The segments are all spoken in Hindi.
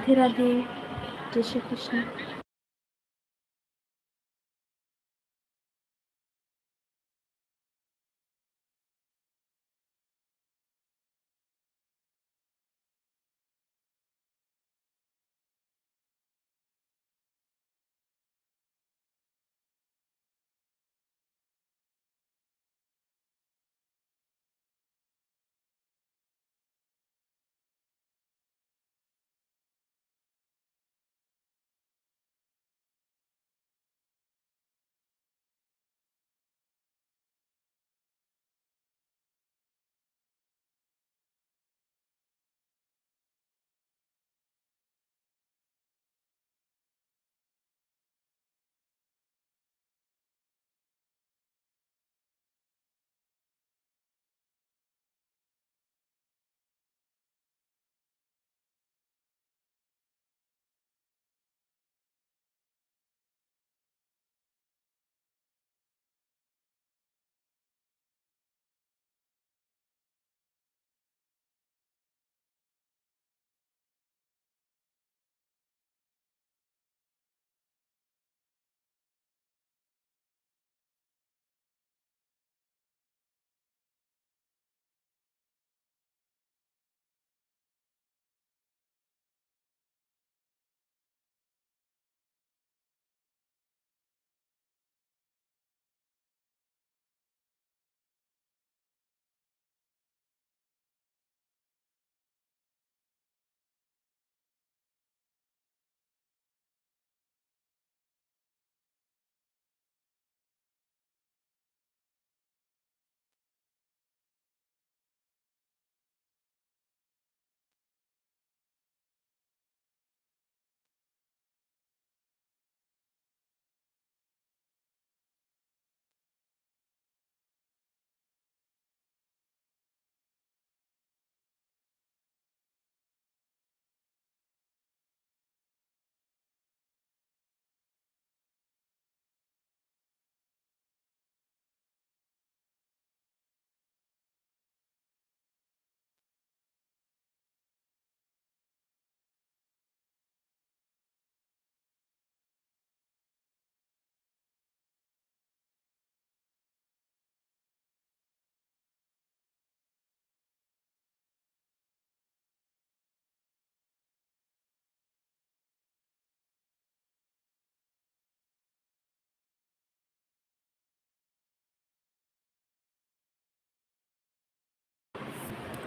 राधे राधे, जय श्री कृष्ण।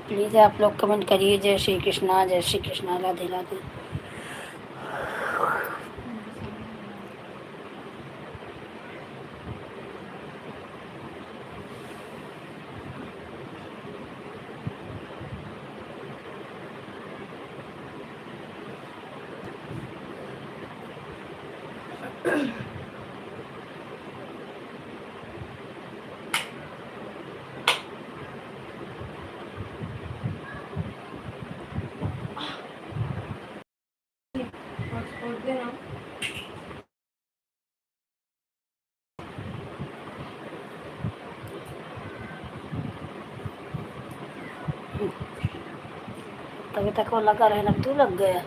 प्लीज़ आप लोग कमेंट करिए जय श्री कृष्णा, जय श्री कृष्णा, राधे राधे। तभी तक वो लगा रहना, तू लग गया।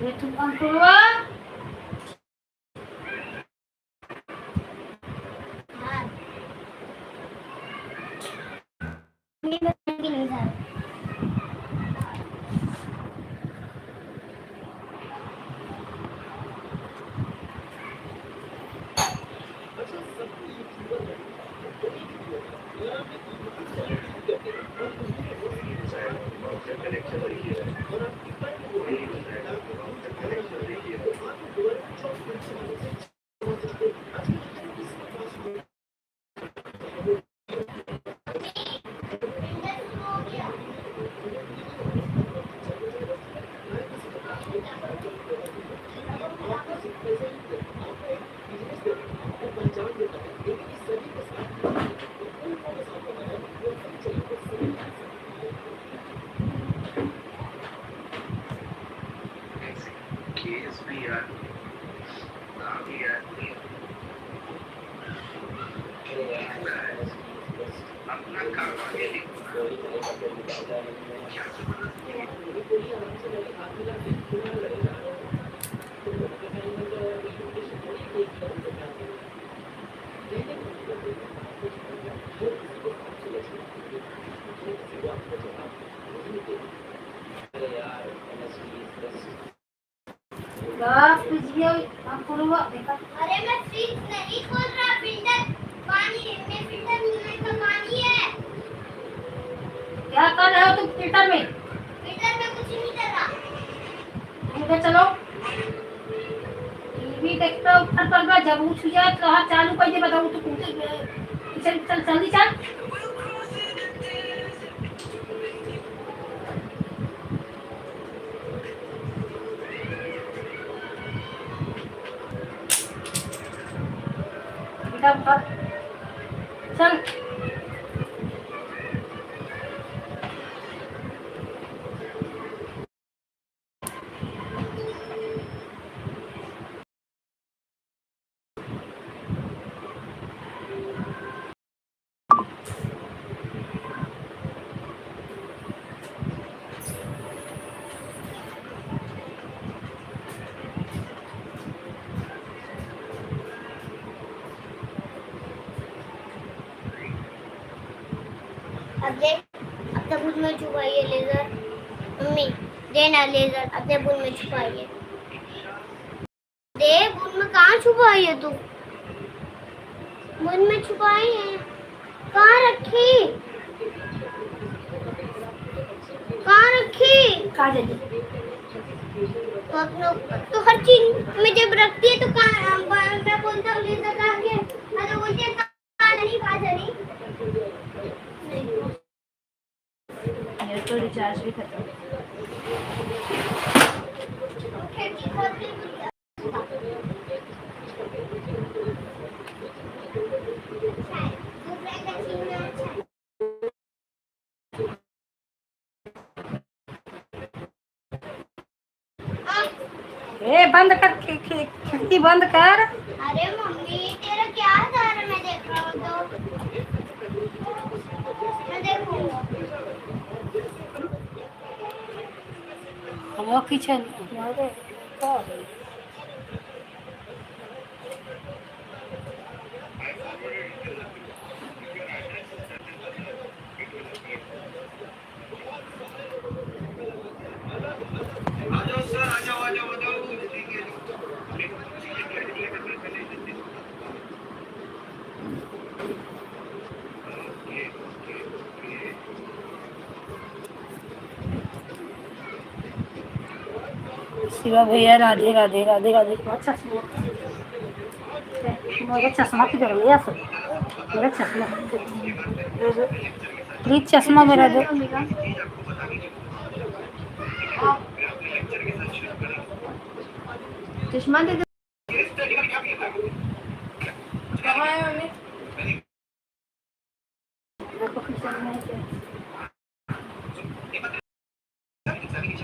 ये तुम अंकुरवा नहीं था। अरे मैं फ्रिज नहीं खोल रहा, फिल्टर पानी है, मैं फिल्टर में का पानी है। क्या कर रहे हो तुम फिल्टर में? फिल्टर में कुछ नहीं कर रहा। उधर चलो, टीवी देखता ऊपर पर बा, जब उठ जाए तो हाथ चालू कर दे, बताओ तो चल चल जल्दी चल। बेटा उठा, चल। अब देख, अब तक बुन में छुपाई है लेजर। मम्मी देना लेजर, अब दे बुन में छुपाई है। दे बुन में कहाँ छुपाई है तू? बुन में छुपाई है, कहाँ रखी? कहाँ रखी? कहाँ जाएगी? तो अपना तो हर चीज में जब रखती है तो कहाँ? मैं बोलता हूँ लेजर कहाँ गया? मैं तो बोलती है कहाँ नहीं, कहाँ नहीं? मेरा तो रिचार्ज भी खत्म। खिड़की खोल के बुलाया। दूसरा का छीनना अच्छा है। ए बंद कर, खिड़की बंद कर। अरे मम्मी तेरा क्या हाल है? मैं देख रहा हूँ तो मैं देखूंगा। वो किचन शिवा भैया, राधे राधे राधे राधे। अच्छा मेरा चश्मा किधर गया? मेरा चश्मा प्लीज, चश्मा मेरा दो। चश्मा दे दो। कहाँ है मम्मी?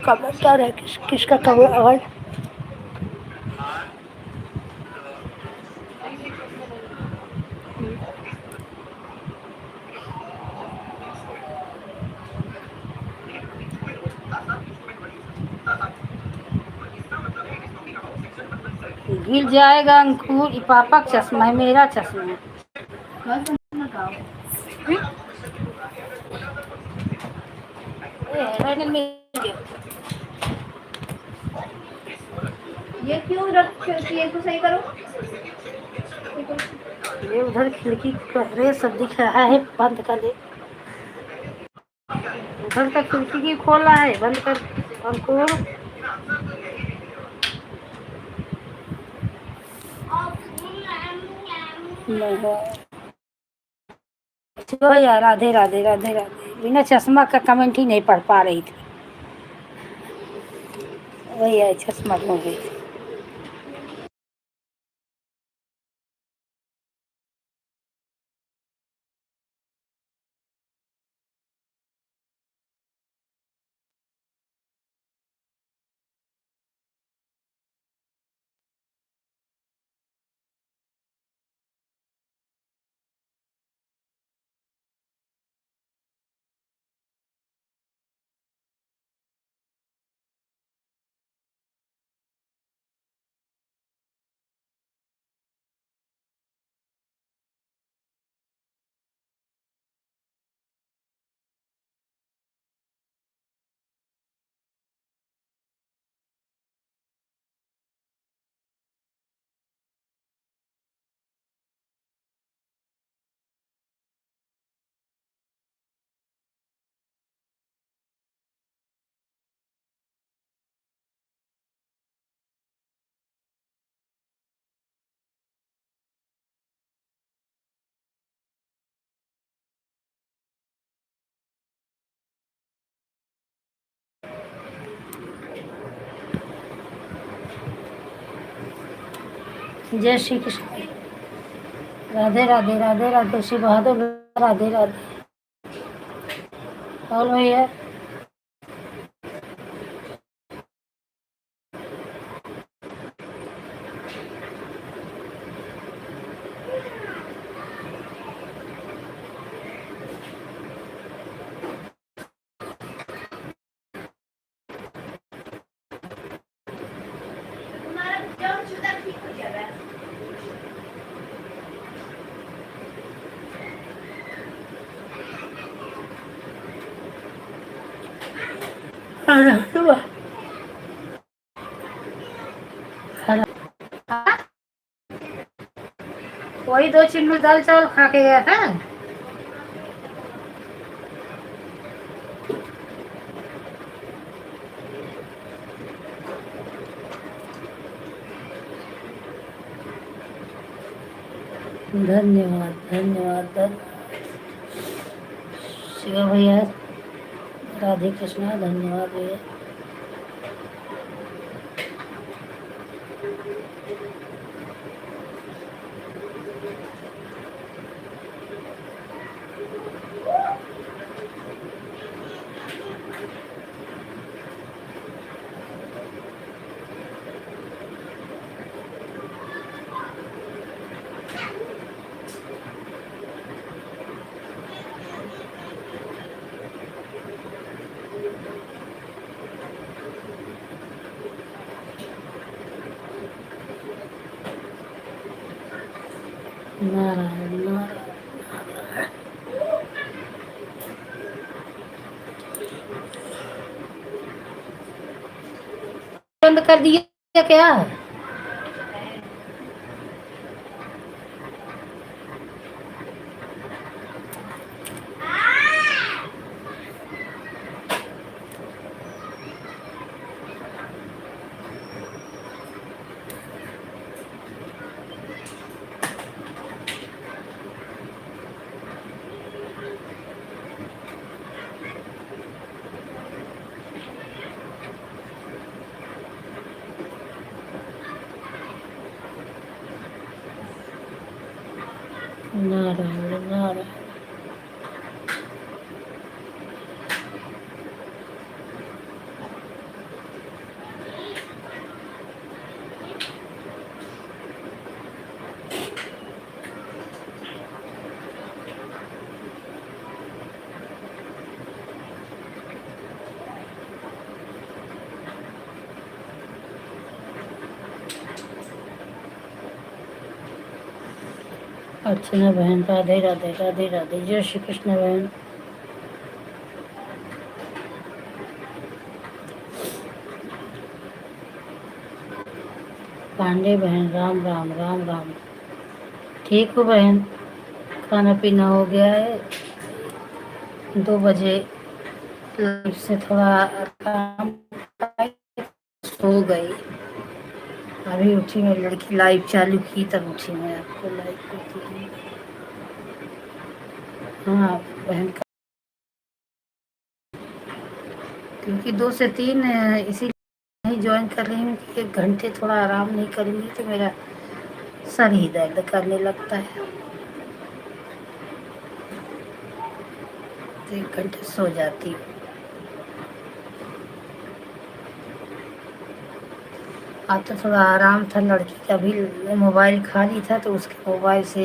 कवर क्या है? किसका कवर? आवाज गिर जाएगा अंकुर। ये पापा का चश्मा है, मेरा चश्मा है। ये क्यों रख? ये तो सही करो। ये उधर खिड़की कर रहे, सब दिख रहा है, बंद कर दे। उधर का खिड़की की खोला है, बंद कर अंकुर। चलो यार, राधे राधे राधे राधे। बिना चश्मा का कमेंट ही नहीं पढ़ पा रही थी, वही है, चश्मा हो गई थी। जय श्री कृष्ण। राधे राधे राधे राधे श्री बहादुर। राधे राधे। और भैया तुम्हारा जब शुदा ठीक हो जाएगा। वही 2 चिल्लू दाल चावल खा के गया था। धन्यवाद धन्यवाद धन्यवाद शिवा भैया। राधे कृष्णा। धन्यवाद भैया। नारायण नारायण। बंद कर दिया क्या? नारायण नारायण। अर्चना बहन राधे राधे राधे राधे। जय श्री कृष्ण बहन। पांडे बहन राम राम राम राम। ठीक हो बहन? खाना पीना हो गया है। 2 बजे लाइफ से थोड़ा आराम सो गई। अभी उठी मैं, लड़की लाइव चालू की तब उठी मैं। आपको लाइव करती हूँ। हाँ बहन का, क्योंकि 2 से 3 इसी नहीं ज्वाइन कर रही हूँ कि 1 घंटे थोड़ा आराम नहीं करूँगी तो मेरा सर ही दर्द करने लगता है। तो 1 घंटे सो जाती हूँ। आज तो थोड़ा आराम था। लड़की का भी मोबाइल खाली था तो उसके मोबाइल से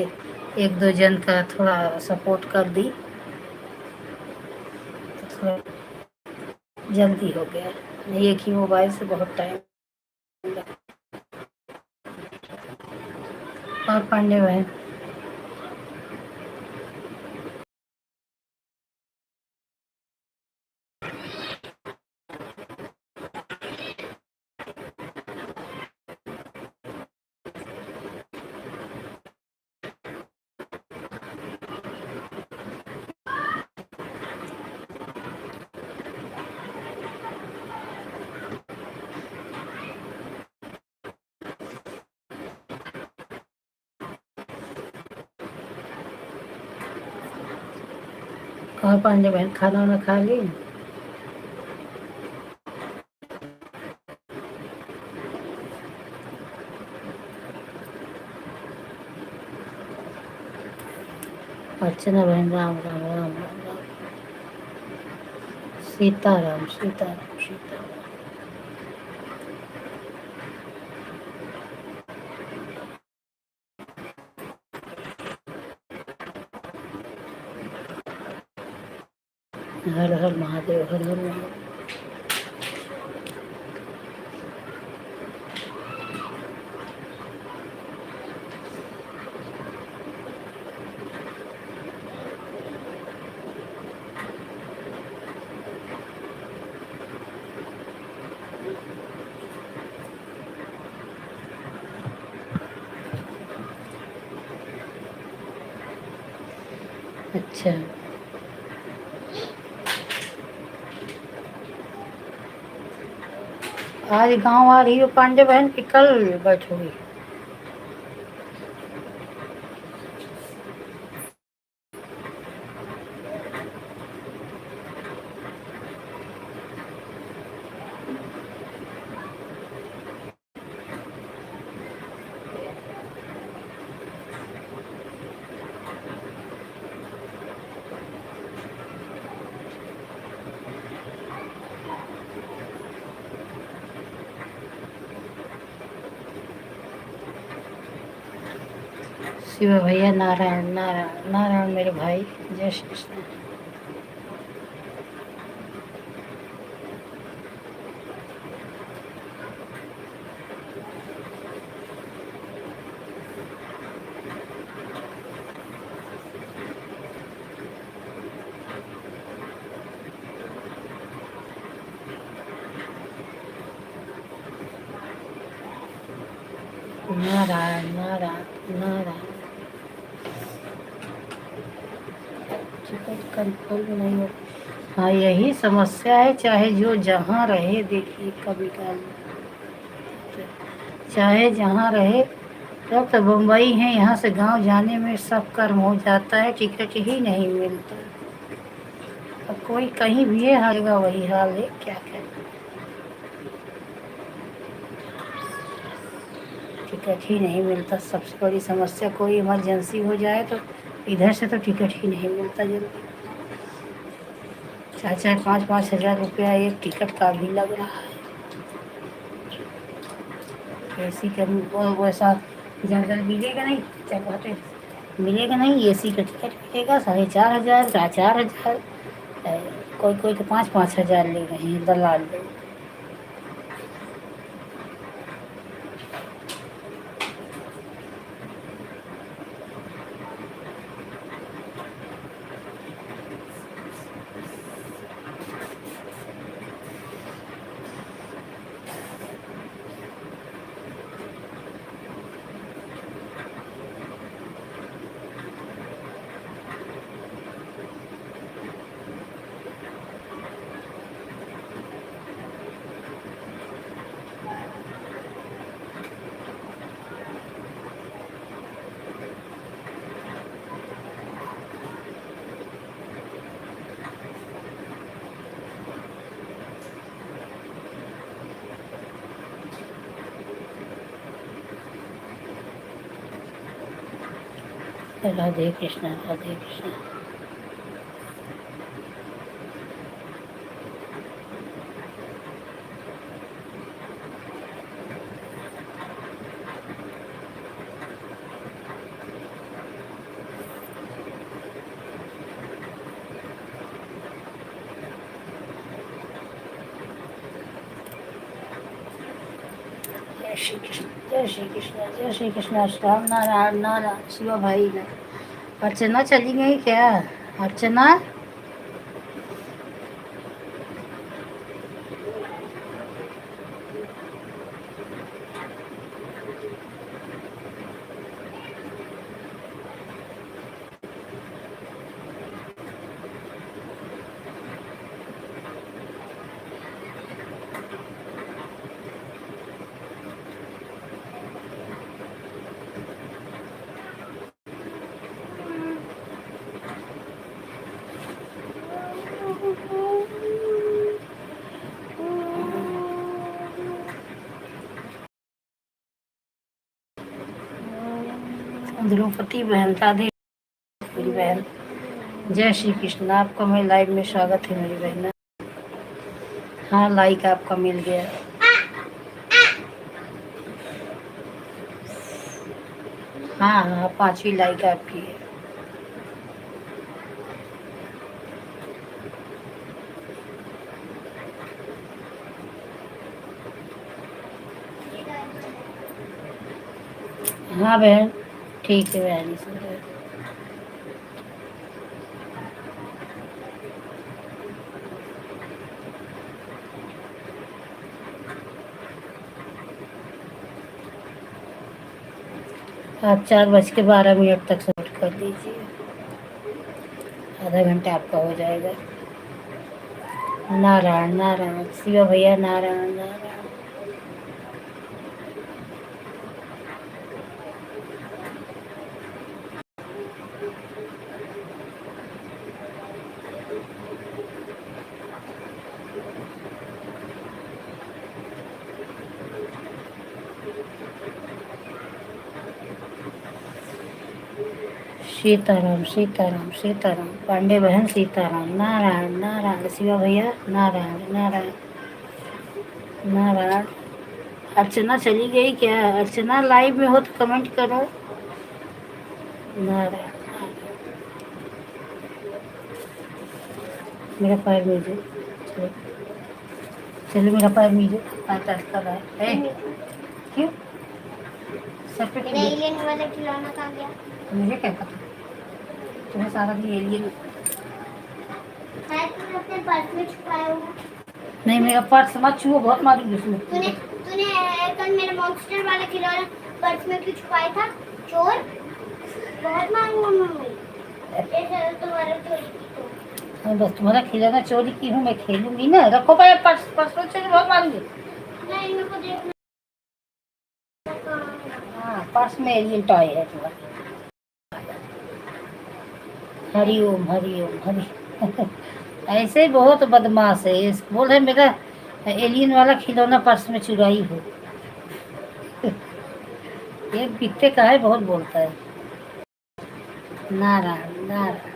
1-2 जन का थोड़ा सपोर्ट कर दी तो थोड़ा जल्दी हो गया। नहीं एक ही मोबाइल से बहुत टाइम लगा। और पांडे बहन और पांडे बहन खाना वाना खा ली? अर्चना बहन राम राम राम राम राम। सीताराम सीताराम सीताराम। हर हर महादेव हर हर महादेव। अच्छा आज गांव आ रही हो पांडे बहन की कल बैठोगी? शिव भैया नारायण नारायण नारायण मेरे भाई, जय श्री कृष्ण। नारायण नारायण नारायण। टिकट कंफर्म नहीं हो। हाँ यही समस्या है, चाहे जो जहाँ रहे, देखिए कभी काल चाहे जहाँ रहे। तब तो बम्बई है, यहाँ से गांव जाने में सब कर्म हो जाता है, टिकट ही नहीं मिलता। अब कोई कहीं भी है, हालेगा वही हाल है, क्या करें। टिकट ही नहीं मिलता, सबसे बड़ी समस्या। कोई इमरजेंसी हो जाए तो इधर से तो टिकट ही नहीं मिलता जल्दी। 4-5 रुपया एक टिकट का भी लग रहा है। एसी का वैसा जनरल मिलेगा नहीं, क्या कहते मिलेगा नहीं। एसी का टिकट मिलेगा 4,500 4,000। कोई कोई तो 5-5 हज़ार ले रहे हैं दलाल लोग। राधे कृष्ण राधे कृष्ण। जय श्री कृष्ण जय श्री कृष्ण जय श्री कृष्ण। राम नारायण नारायण। शिवा भाई ना अर्चना चली गई क्या? अर्चना द्रौपदी बहन राधे मेरी बहन। जय श्री कृष्ण। आपका मैं लाइव में स्वागत है मेरी बहन। हाँ, लाइक आपका मिल गया। हाँ हाँ, 5वीं लाइक आपकी है। हाँ बहन, ठीक है बहन। आप 4:12 तक सबमिट कर दीजिए, आधा घंटा आपका हो जाएगा। नारायण नारायण, शिवा भैया नारायण नारायण। सीताराम सीताराम सीताराम। पांडे बहन सीताराम। नारायण नारायण, शिवा भैया नारायण नारायण नारायण। अर्चना चली गई क्या? अर्चना लाइव में हो तो कमेंट करो। नारायण। मेरा पैर मीजे, चलो चलो, मेरा पैर मीजे। आता कर रहा है क्यों? सर पे मेरा एलियन वाला खिलौना कहाँ गया? मुझे क्या पता, तुम्हें सारा दिन एलियन। शायद तुमने अपने पर्स में छुपाया होगा। नहीं, मेरा पर्स मत छुओ, बहुत मारूंगी उसमें। तूने तूने कल मेरा मॉन्स्टर वाला खिलौना पर्स में क्यों छुपाया था? चोर, बहुत मारूंगा मम्मी। ऐसे तुम्हारा चोरी की तो। हाँ, बस तुम्हारा खिलौना चोरी की हूँ, मैं खेलूंगी ना। रखो भाई पर्स, पर्स में चोरी बहुत मारूंगी। नहीं, मेरे को देखना। हाँ, पर्स में एलियन टॉय है तुम्हारा। हरि ओम हरि ओम हरि। ऐसे बहुत बदमाश है ये, बोल रहे मेरा एलियन वाला खिलौना पर्स में चुराई हो। ये बिकते का है, बहुत बोलता है। नारायण नारायण।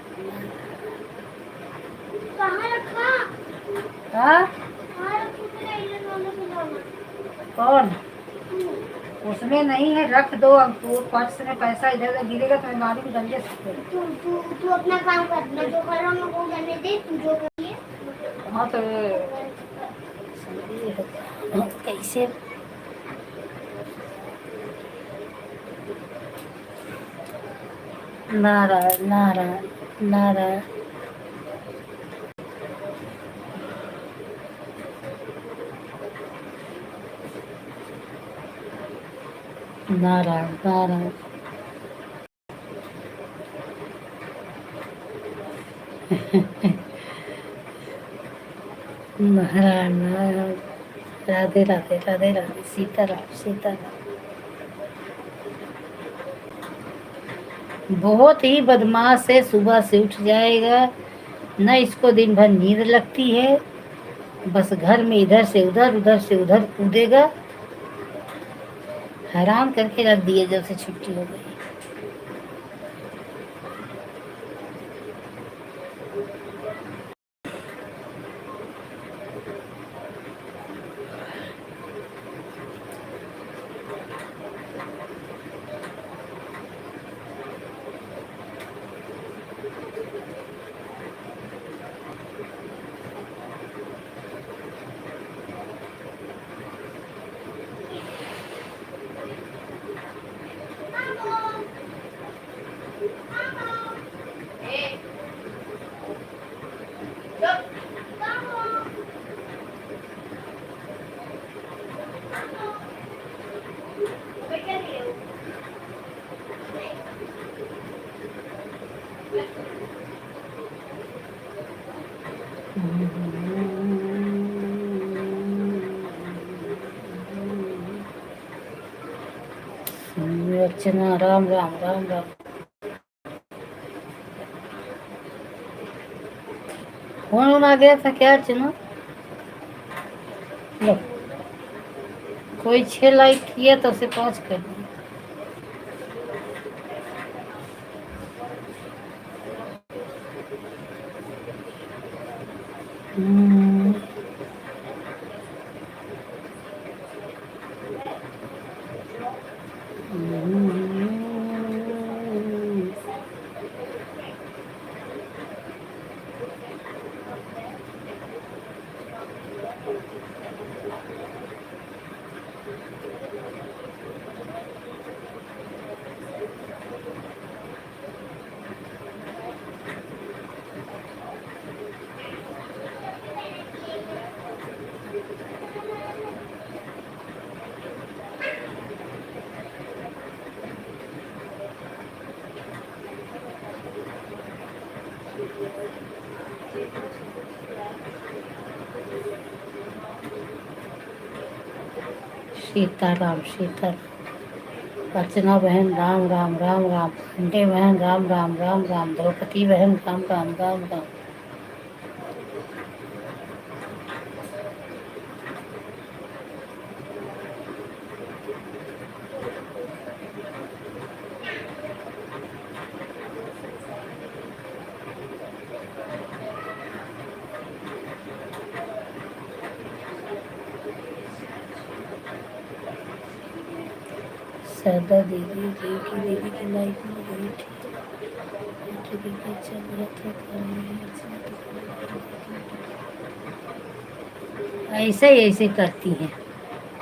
कहाँ रखा? हाँ, कहाँ रखी मेरा एलियन वाला खिलौना? कौन? उसमें नहीं है, रख दो। अब तो पर्स में पैसा इधर उधर गिरेगा तो मैं मारूंगी डंडे से। तू अपना काम कर, मैं जो कर रहा हूँ वो करने दे, तू जो करिए। हाँ तो कैसे? नारायण नारायण नारायण। नारायण नारायण। नारायण नारायण। राधे राधे राधे राधे। सीताराम सीताराम। बहुत ही बदमाश है, सुबह से उठ जाएगा, न इसको दिन भर नींद लगती है, बस घर में इधर से उधर उधर से उधर कूदेगा। हैरान करके रख दिए जब से छुट्टी हो गई। अर्चना राम राम राम राम। फोन आ गया था क्या अर्चना? लो, कोई 6 लाइक किया तो उसे 5 कर दिया। सीताराम सीताराम। अर्चना बहन राम राम राम राम। पांडे बहन राम राम राम राम। द्रौपदी बहन राम राम राम राम। सरदा दीदी दीदी की लाइफ में गई थी। चल रहा था, ऐसे करती हैं।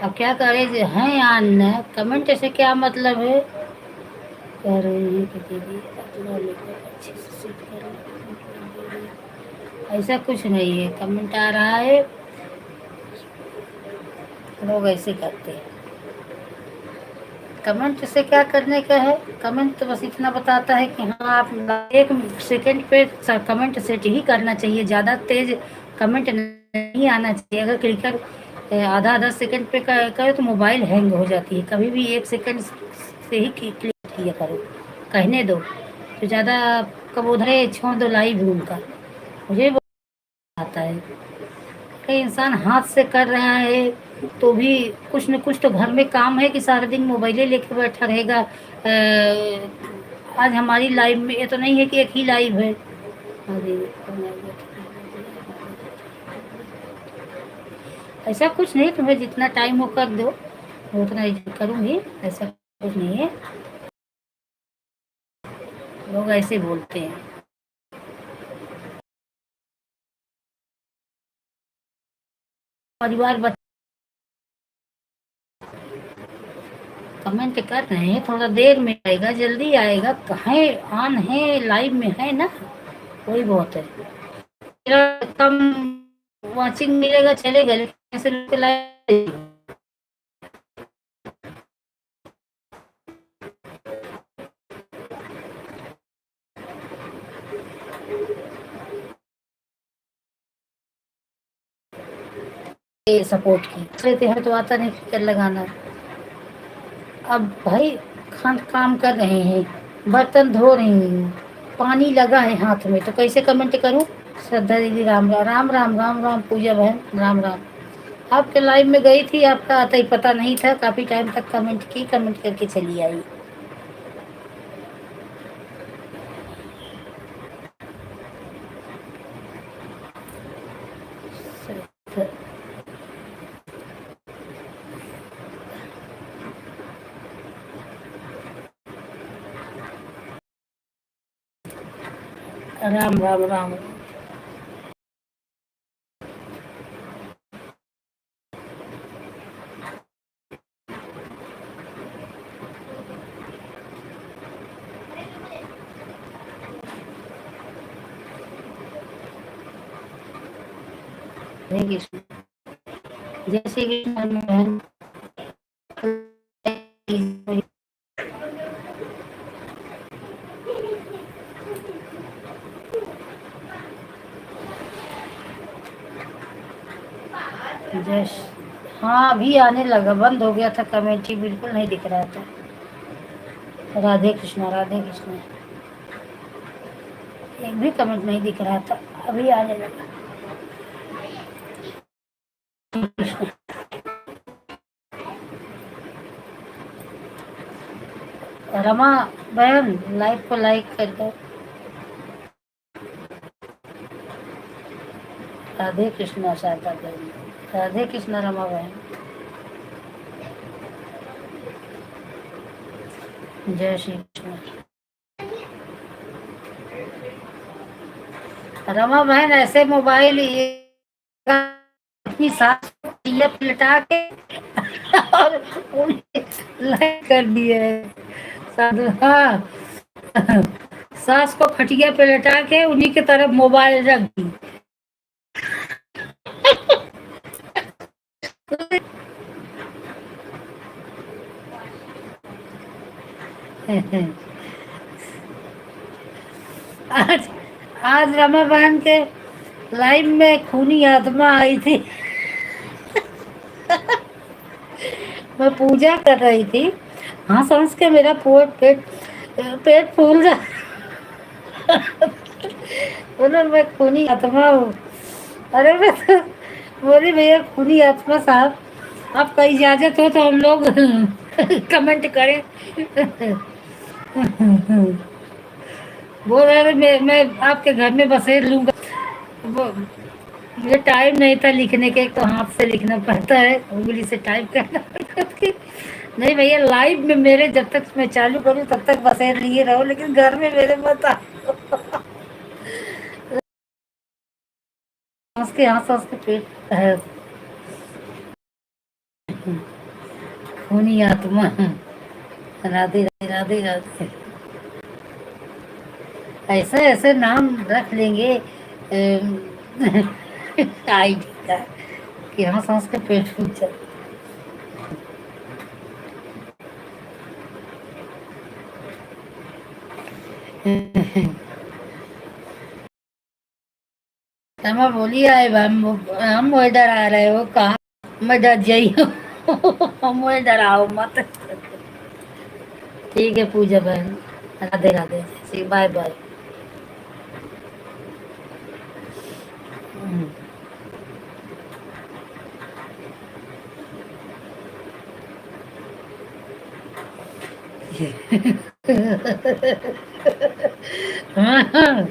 अब क्या करे जो हैं या न, कमेंट से क्या मतलब है। कह रहे हैं कि दीदी अपना लेकर अच्छे से सेट कर लो। ऐसा कुछ नहीं है, कमेंट आ रहा है, लोग ऐसे करते हैं। कमेंट से क्या करने का है। कमेंट तो बस इतना बताता है कि हाँ आप एक सेकंड पे कमेंट सेट ही करना चाहिए। ज़्यादा तेज कमेंट नहीं आना चाहिए। अगर क्लिकर आधा आधा सेकंड पे करे तो मोबाइल हैंग हो जाती है। कभी भी 1 सेकंड से ही क्लिक किया करो। कहने दो तो ज़्यादा कब उधरे छोड़ दो लाइव रूम का। मुझे आता है कई इंसान हाथ से कर रहा है तो भी कुछ न कुछ तो घर में काम है कि सारा दिन मोबाइले लेके बैठा रहेगा। आज हमारी लाइव में ये तो नहीं है कि एक ही लाइव है। ऐसा कुछ नहीं, तुम्हें जितना टाइम हो कर दो, मैं उतना करूँगी। ऐसा कुछ नहीं है, लोग ऐसे बोलते हैं। परिवार कमेंट कर रहे हैं, थोड़ा देर में आएगा, जल्दी आएगा। कहाँ ऑन है, लाइव में है ना, वही बहुत है। मेरा कम वाचिंग मिलेगा चलेगा, लेकिन ऐसे लोग लाइव सपोर्ट की लेते हैं तो आता नहीं फिकर लगाना। अब भाई काम कर रहे हैं, बर्तन धो रही हूँ, पानी लगा है हाथ में, तो कैसे कमेंट करूँ। श्रद्धा दीदी राम राम राम राम राम राम। पूजा बहन राम राम। आपके लाइव में गई थी, आपका आता ही पता नहीं था। काफी टाइम तक कमेंट की, कमेंट करके चली आई। राम राम राम। हरे कृष्ण। जय श्री कृष्ण बहन। जय। हाँ अभी आने लगा, बंद हो गया था कमेंट ही बिल्कुल नहीं दिख रहा था। राधे कृष्णा राधे कृष्णा। एक भी कमेंट नहीं दिख रहा था, अभी आने लगा। रमा बहन लाइव को लाइक कर दो। राधे कृष्णा शारदा बहन। राधे कृष्णा रमा बहन। जय श्री कृष्ण। रमा बहन ऐसे मोबाइल ये अपनी सास को ये पलटा के और उन्हें लाइक कर दिए। साधु हाँ, सास को खटिया पे लटा के उन्हीं की तरफ मोबाइल रख दी। आज आज रमा बहन के लाइव में खूनी आत्मा आई थी। मैं पूजा कर रही थी, हाँ समझ के मेरा पेट पेट फूल जा। बोलो मैं खूनी आत्मा हूँ। अरे मैं तो बोली भैया खूनी आत्मा साहब, आपका इजाजत हो तो हम लोग कमेंट करें। बोल रहे मैं आपके घर में बसेर लूंगा। वो मुझे टाइम नहीं था लिखने के, एक तो हाथ से लिखना पड़ता है, उंगली से टाइप करना पड़ता है। नहीं भैया लाइव में मेरे जब तक मैं चालू करूँ तब तक बसेर लिए रहो, लेकिन घर में मेरे मत आओ। हंस के पेट है खूनी आत्मा। राधे राधे राधे राधे। ऐसे ऐसे नाम रख लेंगे आईडी का कि हंस के पेट फूट जाए। रमा बोली आए हम इधर आ रहे हो कहा, मैं डर जाई हूँ। हम इधर आओ मत। ठीक है पूजा बहन, राधे राधे, जैसे बाय बाय। हाँ,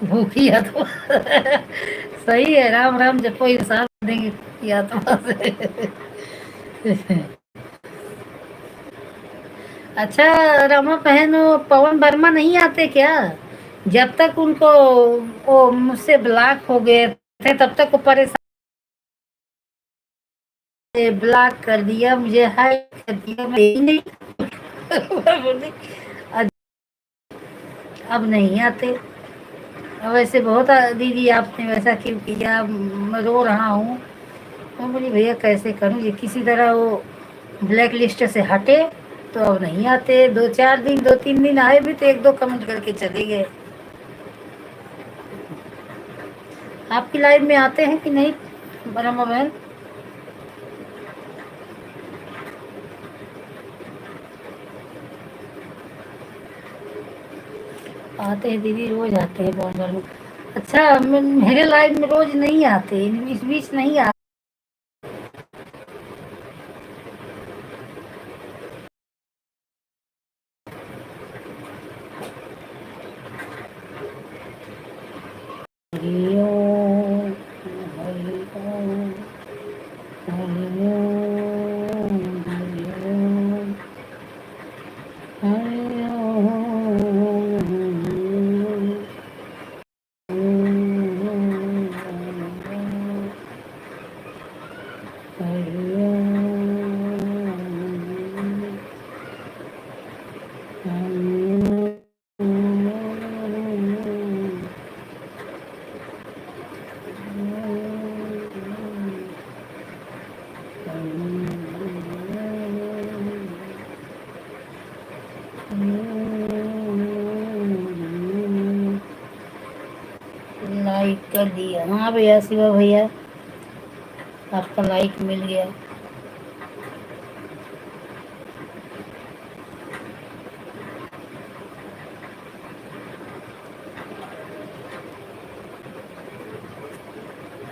भूखी आत्मा। सही है, राम राम जपो इंसान देंगे भूखी आत्मा से। अच्छा रमा बहन, वो पवन वर्मा नहीं आते क्या? जब तक उनको वो मुझसे ब्लॉक हो गए थे तब तक वो परेशान, ब्लॉक कर दिया, मुझे हाइड कर दिया, मैं ही नहीं। मैं बोली, अब नहीं आते। वैसे बहुत दीदी आपने वैसा क्यों किया, मैं रो रहा हूँ। मैं बोली भैया कैसे करूँ, ये किसी तरह वो ब्लैक लिस्ट से हटे तो अब नहीं आते। 2-4 दिन 2-3 दिन आए भी तो 1-2 कमेंट करके चले गए। आपकी लाइफ में आते हैं कि नहीं रमा बहन? आते हैं दीदी, रोज आते हैं बहुत बार। अच्छा मेरे लाइफ में रोज नहीं आते, बीच बीच नहीं आते। हरि ओम, हरि ओम, हरि ओम, हरि ओम, हरि लाइक कर दिया। हाँ भैया शिवा भैया, आपका लाइक मिल गया।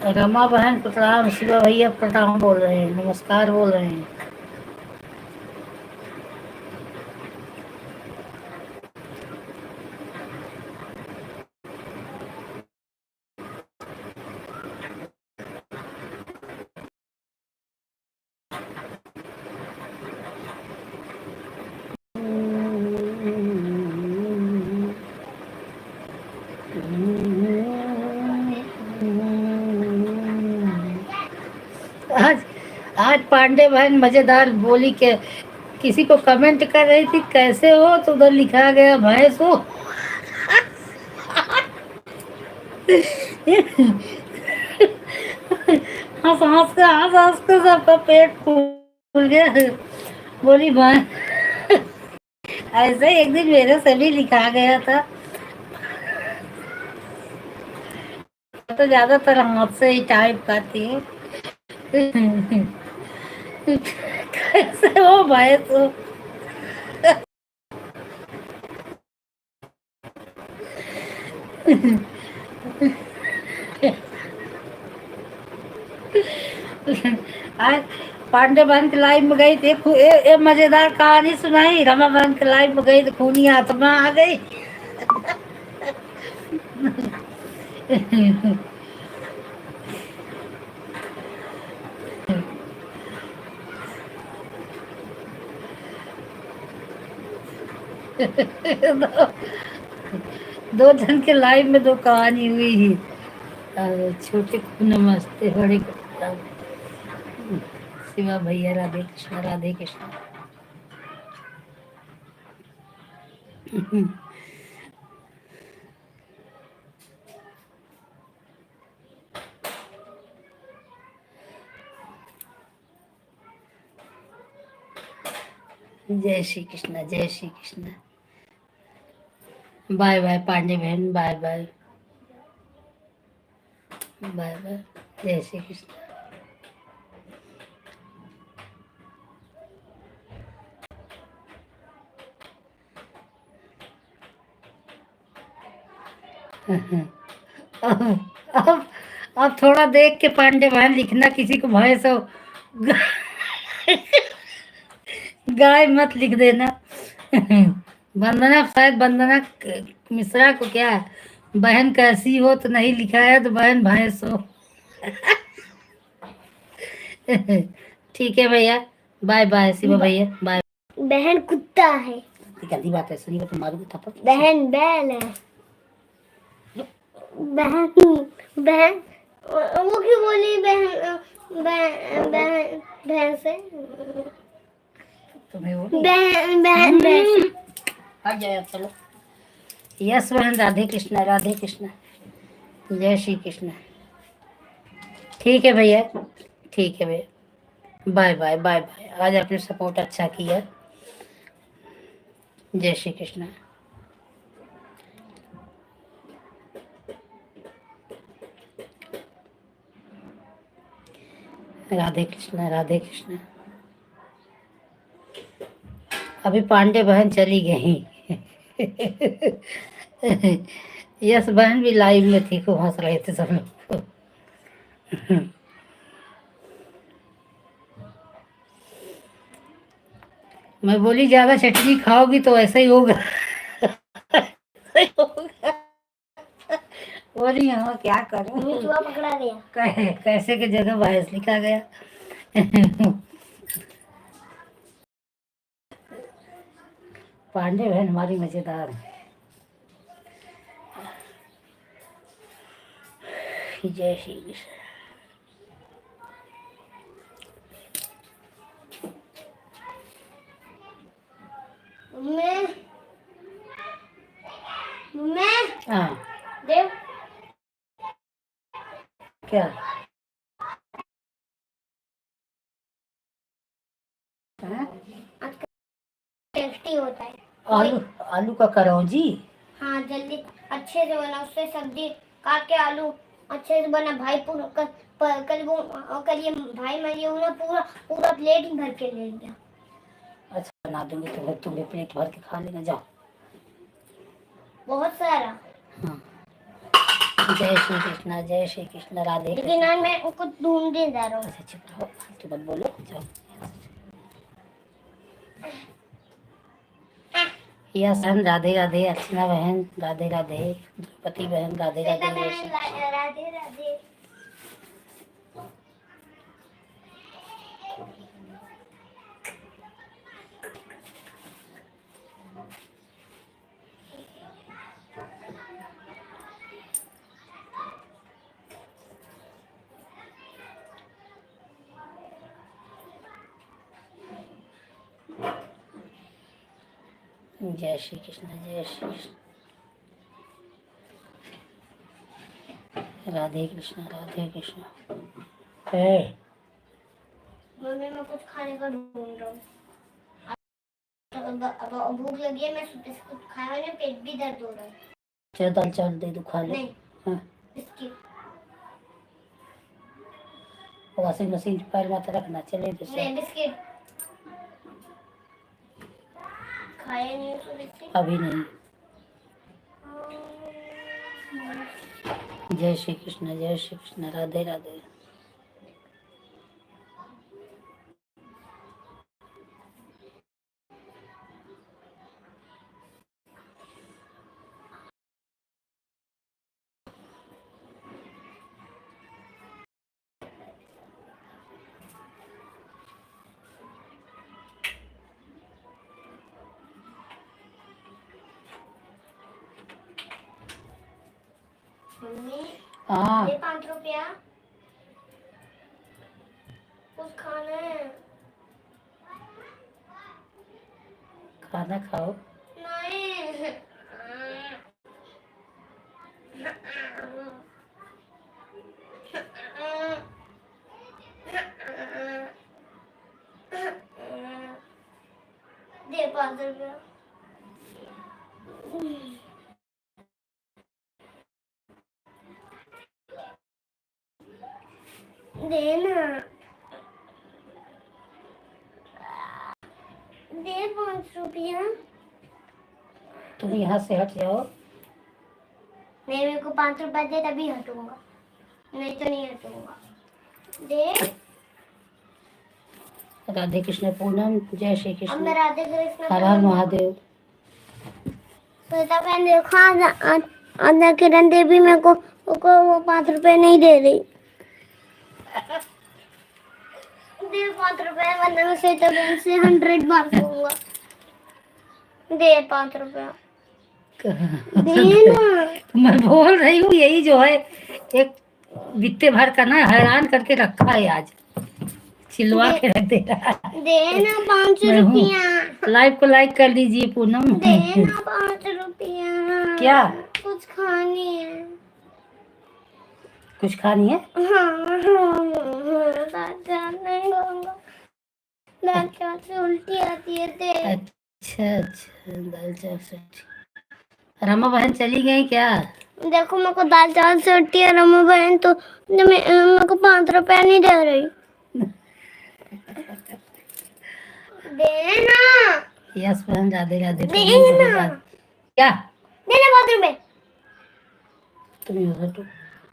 रमा बहन प्रणाम, शिवा भैया प्रणाम बोल रहे हैं, नमस्कार बोल रहे हैं। आज आज पांडे बहन मजेदार बोली के किसी को कमेंट कर रही थी कैसे हो, तो उधर लिखा गया भैंस हो। हंस हंस के सबका पेट फूल गया। बोली भैंस, ऐसे ही एक दिन मेरे से भी लिखा गया था, तो ज्यादातर हाथ से ही टाइप करती है। कैसे हो भैंस हो। आज पांडे बहन के लाइव में गई थी, मजेदार कहानी सुनाई। रमा बहन के लाइव में गई तो खूनी आत्मा आ गई। दो, दो जन के लाइव में दो कहानी हुई ही। छोटे को नमस्ते, बड़े को शिवा भैया राधे कृष्णा राधे कृष्णा। जय श्री कृष्णा, जय श्री कृष्णा। बाय बाय पांडे बहन, बाय बाय बाय बाय। जय श्री कृष्ण। अब अब थोड़ा देख के पांडे बहन लिखना, किसी को भैंस हो गाय मत लिख देना। वंदना, शायद वंदना मिश्रा को क्या बहन कैसी हो तो नहीं लिखा है, तो बहन भैंस हो। ठीक है भैया, बाय बाय शिवा भैया, बाय। बहन कुत्ता है, गंदी बात है, सुनिए तो मारूंगी थप्पड़। बहन बैल है। बहन बहन वो क्यों बोली बहन, बहन भैंस है। तुम्हें वो बहन बहन भैंस। आ जाए चलो। यस बहन, राधे कृष्णा राधे कृष्णा, जय श्री कृष्ण। ठीक है भैया, ठीक है भैया, बाय बाय बाय बाय। आज आपने सपोर्ट अच्छा किया। जय श्री कृष्ण। राधे कृष्ण राधे कृष्ण। अभी पांडे बहन चली गई। यस बहन भी लाइव में थी, खूब हंस रहे थे सब लोग। मैं बोली ज्यादा चटनी खाओगी तो ऐसा ही होगा। बोली हाँ क्या करूं, मिचुआ पकड़ा गया। कैसे के जगह भैंस लिखा गया। पांडे बहन हमारी मजेदार है। जय श्री कृष्ण। मैं हाँ देव क्या हाँ? टेस्टी होता है। आलू, आलू का करौंजी। हाँ जल्दी अच्छे से बना, उससे सब्जी काट के आलू अच्छे से बना भाई। पूरा कल ये भाई मैं ये हूँ ना, पूरा पूरा प्लेट ही भर के ले लिया। अच्छा बना दूंगी तो तुम्हें प्लेट भर के खा लेना, जाओ। बहुत सारा। हाँ जय श्री कृष्णा, जय श्री कृष्णा, राधे लेकिन कृष्णा। आज मैं उनको ढूंढने जा रहा हूँ। अच्छा चुप रहो, फालतू मत बोलो, जाओ। यस बहन राधे राधे, अर्चना बहन राधे राधे, द्रौपदी बहन राधे श्वेता राधे, जय श्री बहन राधे राधे। जय श्री कृष्ण, जय श्री कृष्ण, राधे कृष्ण, राधे कृष्ण। मम्मी मैं कुछ खाने का ढूंढ रहा हूँ। अब भूख लगी है, मैं सुबह से कुछ खाया नहीं, पेट भी दर्द हो रहा है। चलो दाल चावल दे दो, खा लो। नहीं हाँ, बिस्किट वॉशिंग मशीन के पैर मत रखना, चले तो नहीं बिस्किट खाया नहीं तो बिस्किट अभी नहीं। जय श्री कृष्ण, जय श्री कृष्ण, राधे राधे। मम्मी हाँ ये 5 रुपया कुछ खाना है। खाना खाओ। नहीं दे 5 रुपया। देना दे 5 रुपया। तुम यहाँ से हट जाओ। नहीं मेरे को 5 रुपया दे तभी हटूंगा, नहीं तो नहीं हटूंगा। दे। राधे कृष्ण पूनम, जय श्री अब कृष्ण, मैं राधे कृष्ण हर हर महादेव। श्वेता बहन देखो आधा किरण देवी मेरे को वो 5 रुपए नहीं दे रही। दे 5 रुपए वरना मैं श्वेता बहन से 100 बार दूंगा। दे 5 रुपया दे ना। मैं बोल रही हूँ यही जो है एक बित्ते भर का ना हैरान करके रखा है, आज चिल्वा के रख दे रहा है। दे ना 5 मैं हूँ। रुपया। लाइव को लाइक कर दीजिए पूनम। दे ना 5 रुपया। क्या कुछ खानी है। कुछ खानी है? हाँ दाल चावल नहीं खाऊंगा, दाल चावल से उल्टी आती है। दे। अच्छा अच्छा, दाल चावल से। रमा बहन चली गई क्या? देखो मेरे को दाल चावल से उल्टी है, रमा बहन तो मेरे को 5 रुपया नहीं दे रही। देना। यस बहन राधे राधे। देना। क्या? देना 5 रुपए। तुम उधर तो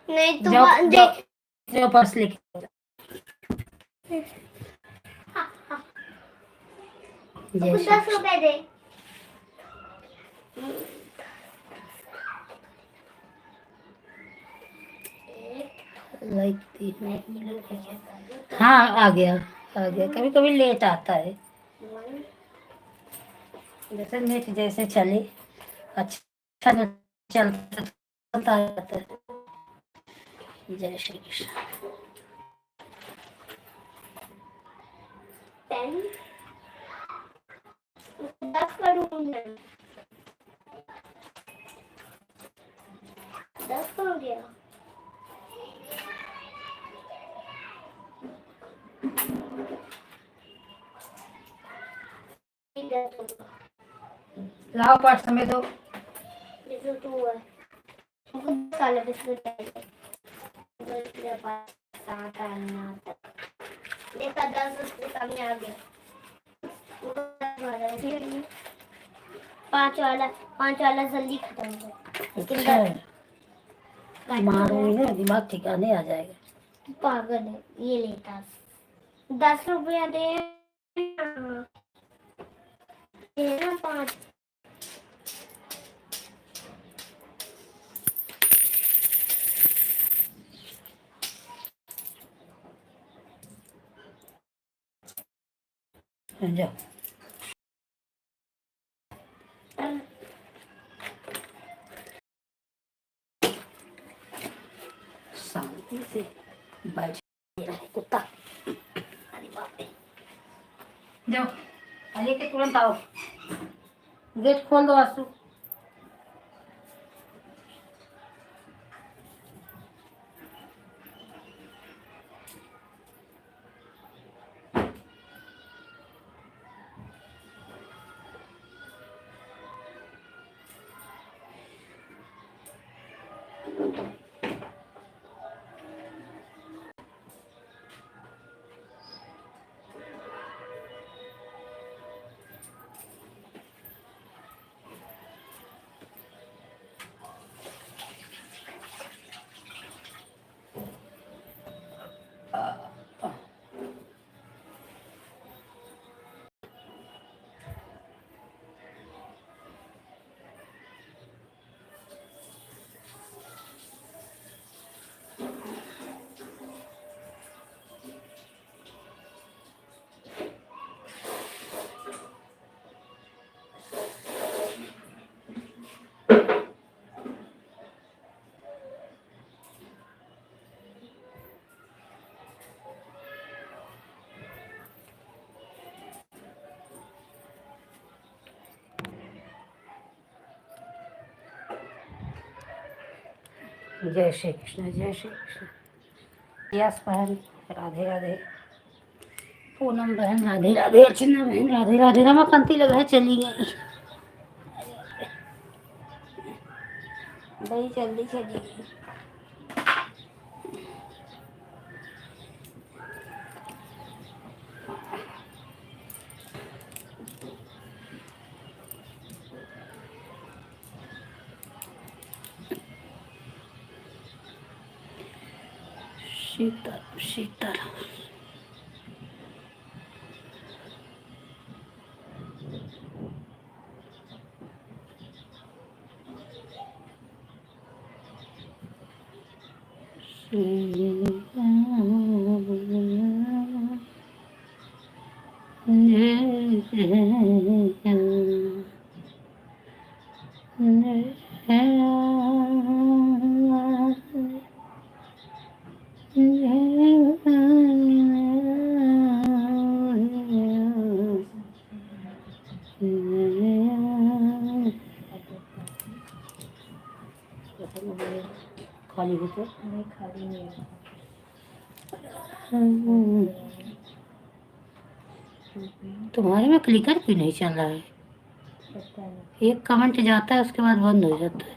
नहीं तू जाओ दे। जाओ पर्स लेके। जय श्री 10 रुपए दे। लाइक दी हूँ। हाँ आ गया आ गया, कभी कभी लेट आता है, जैसे नेट जैसे चले अच्छा नेट चलता रहता है। जय श्री कृष्ण। पेन 10 करूँगा। 10 हो गया। लाओ पर्स में दो। बिस्कुट हुआ है, मुझे काला बिस्कुट चाहिए। मेरे पास आता नहीं आता। देखा 10 रुपये सामने आ गया। 5 वाला जल्दी खत्म हो गया। अच्छा मारूंगी ना दिमाग ठिकाने आ जाएगा। पागल है। ये ले 10 रुपया दे। ये ना 5। जाओ शांति से बैठ रहा है कुत्ता। अरे बाप रे, जाओ लेके तुरंत आओ, गेट खोल दो आंसू। जय श्री कृष्ण, जय श्री कृष्ण। यस बहन, राधे राधे। पूनम बहन राधे राधे। अर्चना बहन राधे राधे। रमाकांति लगा है चली गई, बड़ी जल्दी चली गई। शीतल शीतल खाली हो तो नहीं, खाली नहीं है। तुम्हारे में क्लिकर क्यों नहीं चल रहा है? एक कमेंट जाता है उसके बाद बंद हो जाता है।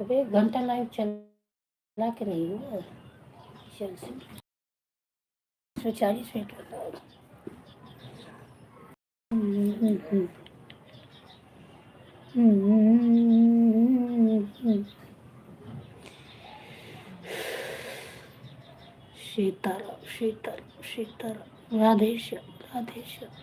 अबे 1 घंटा लाइव चला के नहीं हुआ, चल से 140 मिनट बताओ। शीतल शीतल शीतल राधेश्याम राधेश्याम।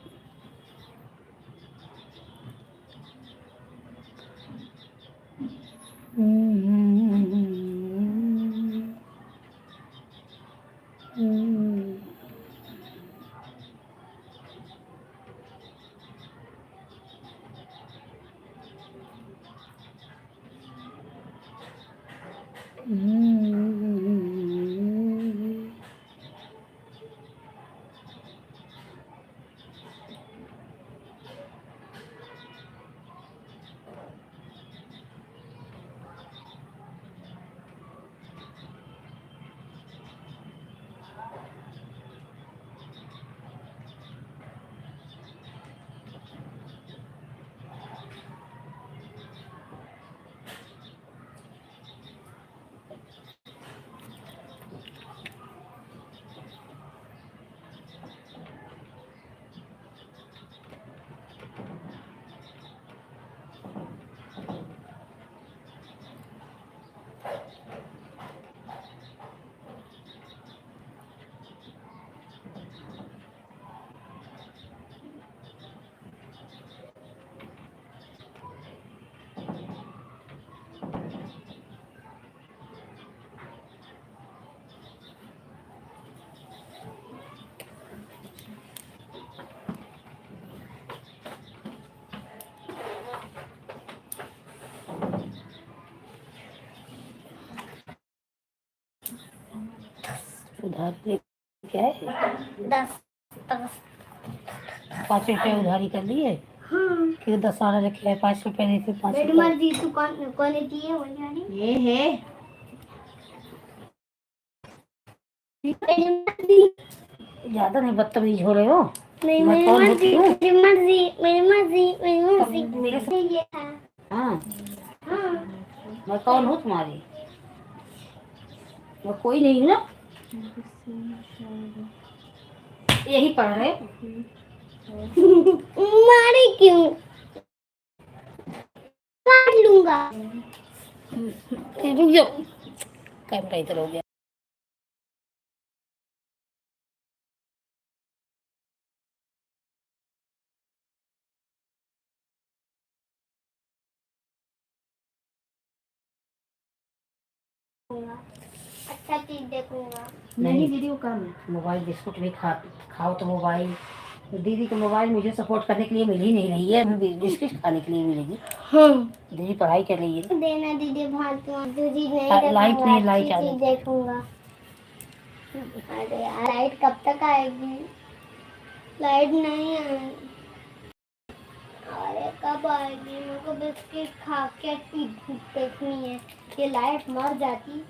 उधार लेके आए? 10 10। 5 रुपये उधारी कर लिए हाँ कि 10 आना रखे हैं, 5 रुपये नहीं फिर 5 मेरी रुपये। मर्जी, तू कौन दी है वही वाली। ये है मेरी मर्जी। ज्यादा नहीं बदतमीज हो रहे हो। नहीं मैं मेरी कौन मर्जी, होती हूँ? मेरी मर्जी, मेरी मर्जी, मेरी मर्जी। मेरे से ये था। हाँ, हाँ मैं कौन हूँ तुम्हारी? मैं कोई नहीं हूँ ना। यही पढ़ रहे मारे क्यों? काट लूंगा। रुक जाओ, कैमरा इधर हो गया। अच्छा चीज देखूंगा। नहीं दीदी वो काम है। मोबाइल बिस्कुट भी खाओ तो मोबाइल। दीदी को मोबाइल मुझे सपोर्ट करने के लिए मिल ही नहीं रही है, बिस्किट खाने के लिए मिलेगी। हाँ दीदी पढ़ाई कर रही है। देना दीदी, फालतू चीज नहीं लाइट देखूंगा, नहीं, लाइट अच्छी आ चीज गई। देखूंगा। अरे यार लाइट कब तक आएगी? लाइट नहीं आई। अरे कब आएगी? मेरे को बिस्किट खा के देखनी है। ये लाइट मर जाती।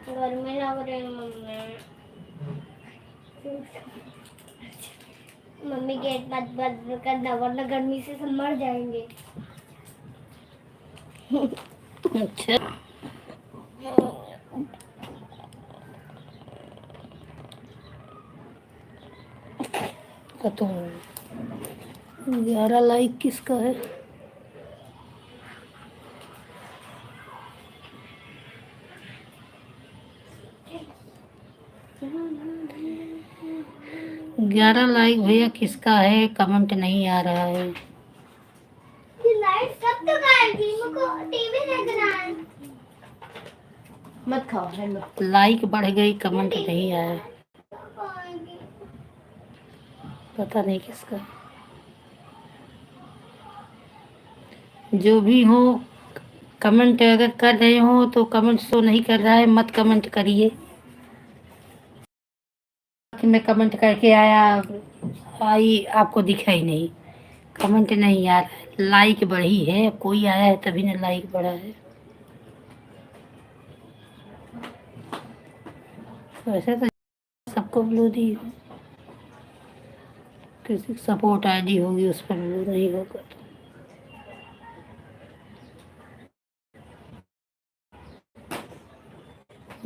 गर्मी लग रही है मम्मी। मम्मी गेट बंद बंद कर, वरना गर्मी से सब मर जाएंगे। अच्छा, तो 11 लाइक किसका है? ग्यारह लाइक भैया किसका है? कमेंट नहीं आ रहा है। ये लाइट कब तक आएगी? मेरे को टीवी देखना है। मत खाओ हेलो। लाइक बढ़ गई, कमेंट नहीं आया। कब आएगी? पता नहीं किसका। जो भी हो, कमेंट अगर कर रहे हो तो कमेंट शो नहीं कर रहा है, मत कमेंट करिए। कि मैं कमेंट करके आई आपको दिखा ही नहीं। कमेंट नहीं आ रहा है, लाइक बढ़ी है, कोई आया है तभी ना लाइक बढ़ा है। वैसे तो सबको ब्लू दी हो, किसी सपोर्ट आईडी होगी उस पर ब्लू नहीं होगा।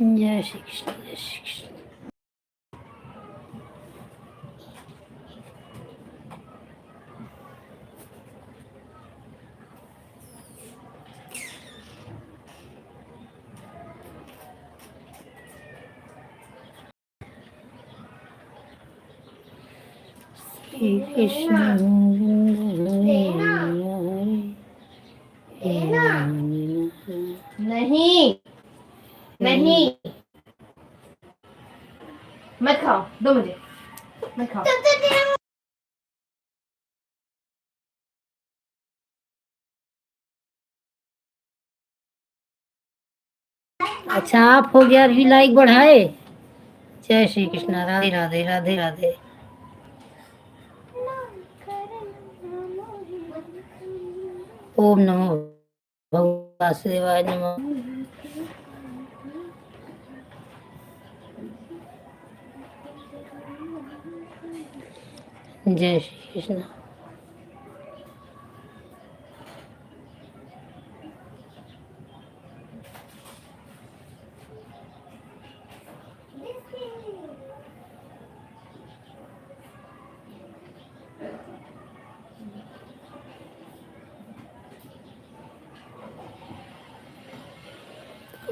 जय श्री कृष्ण, जय श्री कृष्ण। श्री कृष्ण गोविंद हरे हरे, हे राम नहीं नहीं मत खाओ, दो मुझे मत खाओ। अच्छा आप हो गया अभी लाइक बढ़ाए। जय श्री कृष्ण, राधे राधे राधे राधे। ओम नमो भगवते वासुदेवाय नमः। जय श्री कृष्ण।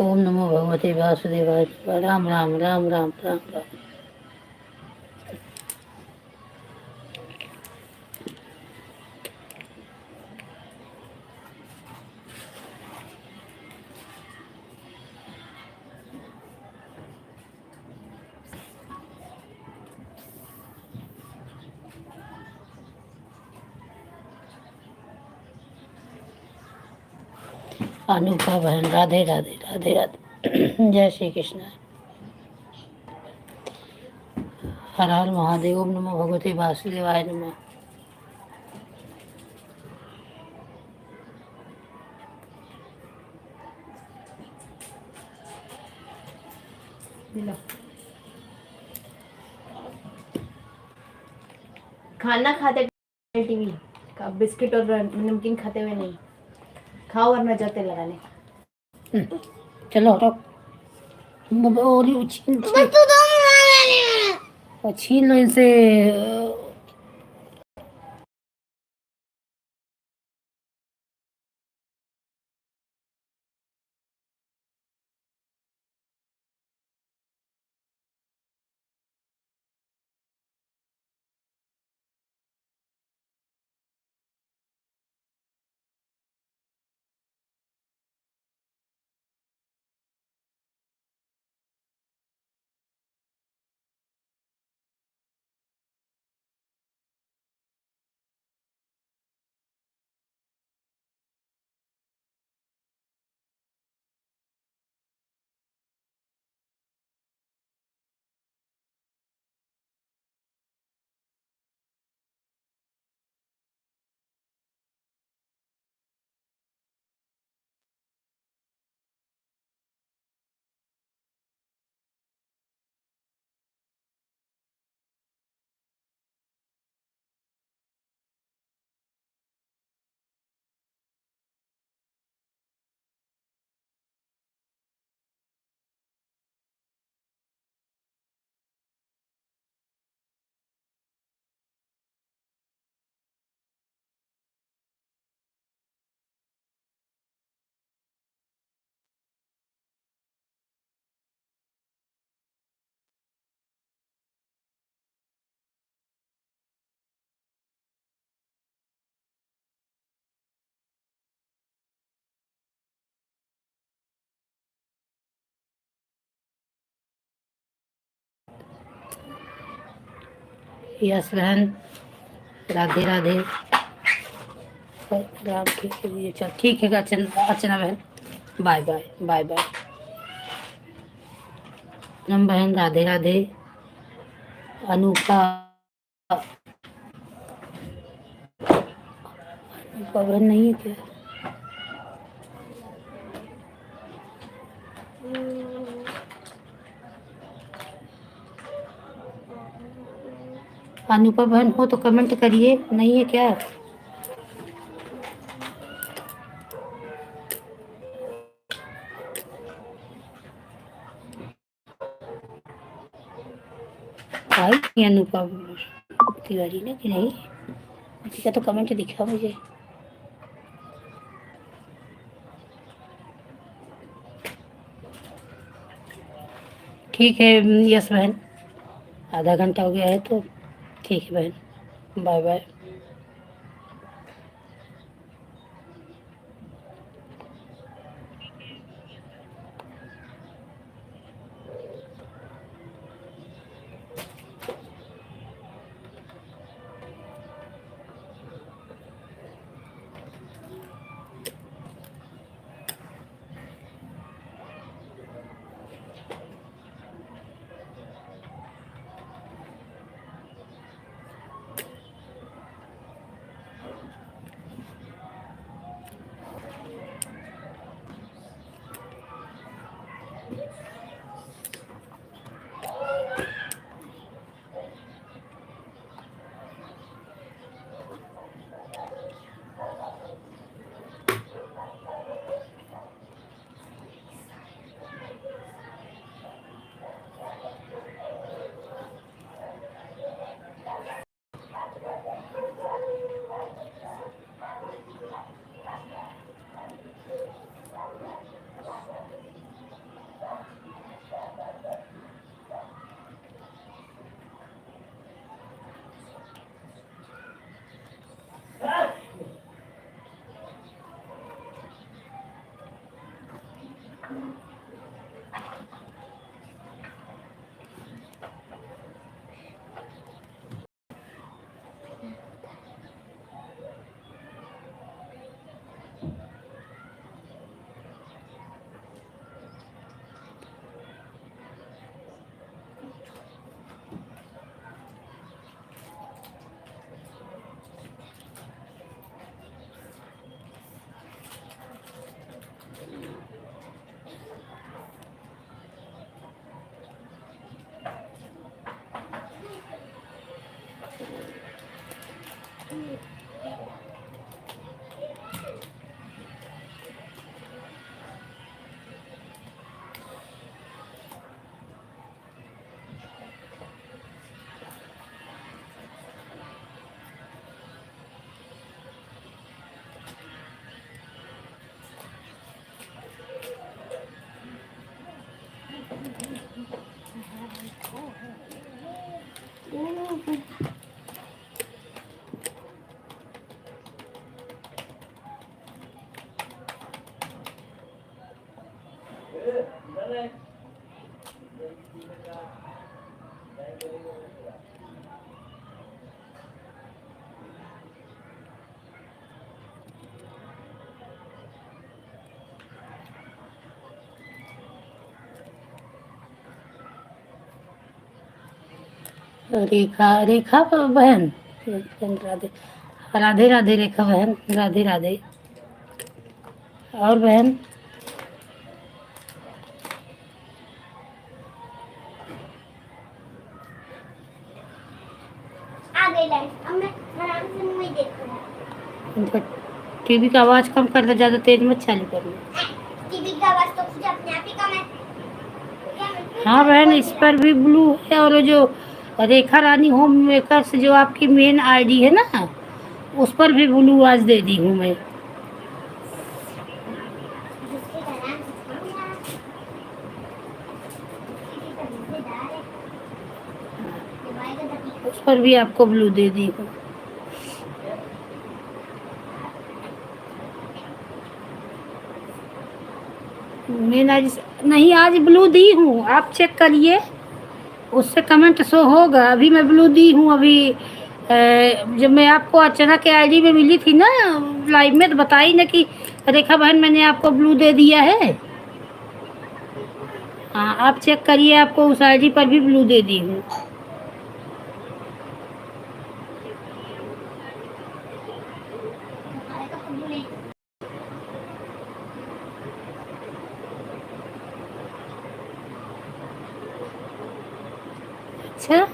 ओम नमो भगवते वासुदेवाय नमः। राम राम राम राम राम राम। अनुपा बहन राधे राधे राधे राधे। जय श्री कृष्ण। हर हर महादेव। ओम नमो भगवते वासुदेवाय नमः। लो खाना खाते टीवी का बिस्किट और नमकीन खाते हुए नहीं खाओ वरना जाते लगाने। चलो हटो। छीन छीन छीन लो इनसे। यस बहन राधे राधे। राम के लिए चल ठीक है अर्चना अर्चना बहन। Bye bye bye bye. नम बहन राधे राधे। अनुपा अनुपा बहन नहीं है क्या? अनुपा बहन हो तो कमेंट करिए। नहीं है क्या? आई अनुपा तिवारी ने कि नहीं? किसी का तो कमेंट दिखा मुझे। ठीक है यस बहन। आधा घंटा हो गया है तो ठीक है बहन। Bye bye. रेखा रेखा बहन, राधे राधे राधे रेखा बहन, राधे राधे। और बहन आ गई लाइट, अब मैं आराम से मूवी देखूंगा। टीवी का आवाज कम कर दो, ज्यादा तेज मत चालू करना। टीवी का आवाज तो खुद अपने आप ही कम है। हाँ बहन, इस पर भी ब्लू है, और जो रेखा रानी होम मेकर्स जो आपकी मेन आईडी है ना, उस पर भी ब्लू आज दे दी हूँ मैं। दूसरे का नाम सुनाऊंगा। टीवी का मजेदार है। मोबाइल का तभी उस पर भी आपको ब्लू दे दी हूँ। मैंने आज नहीं, आज ब्लू दी हूँ, आप चेक करिए, उससे कमेंट शो होगा। अभी मैं ब्लू दी हूँ। अभी जब मैं आपको अर्चना के आईडी में मिली थी ना लाइव में, तो बताई ना कि रेखा बहन मैंने आपको ब्लू दे दिया है। हाँ, आप चेक करिए, आपको उस आईडी पर भी ब्लू दे दी हूँ। हमारे का खुद नहीं। अच्छा,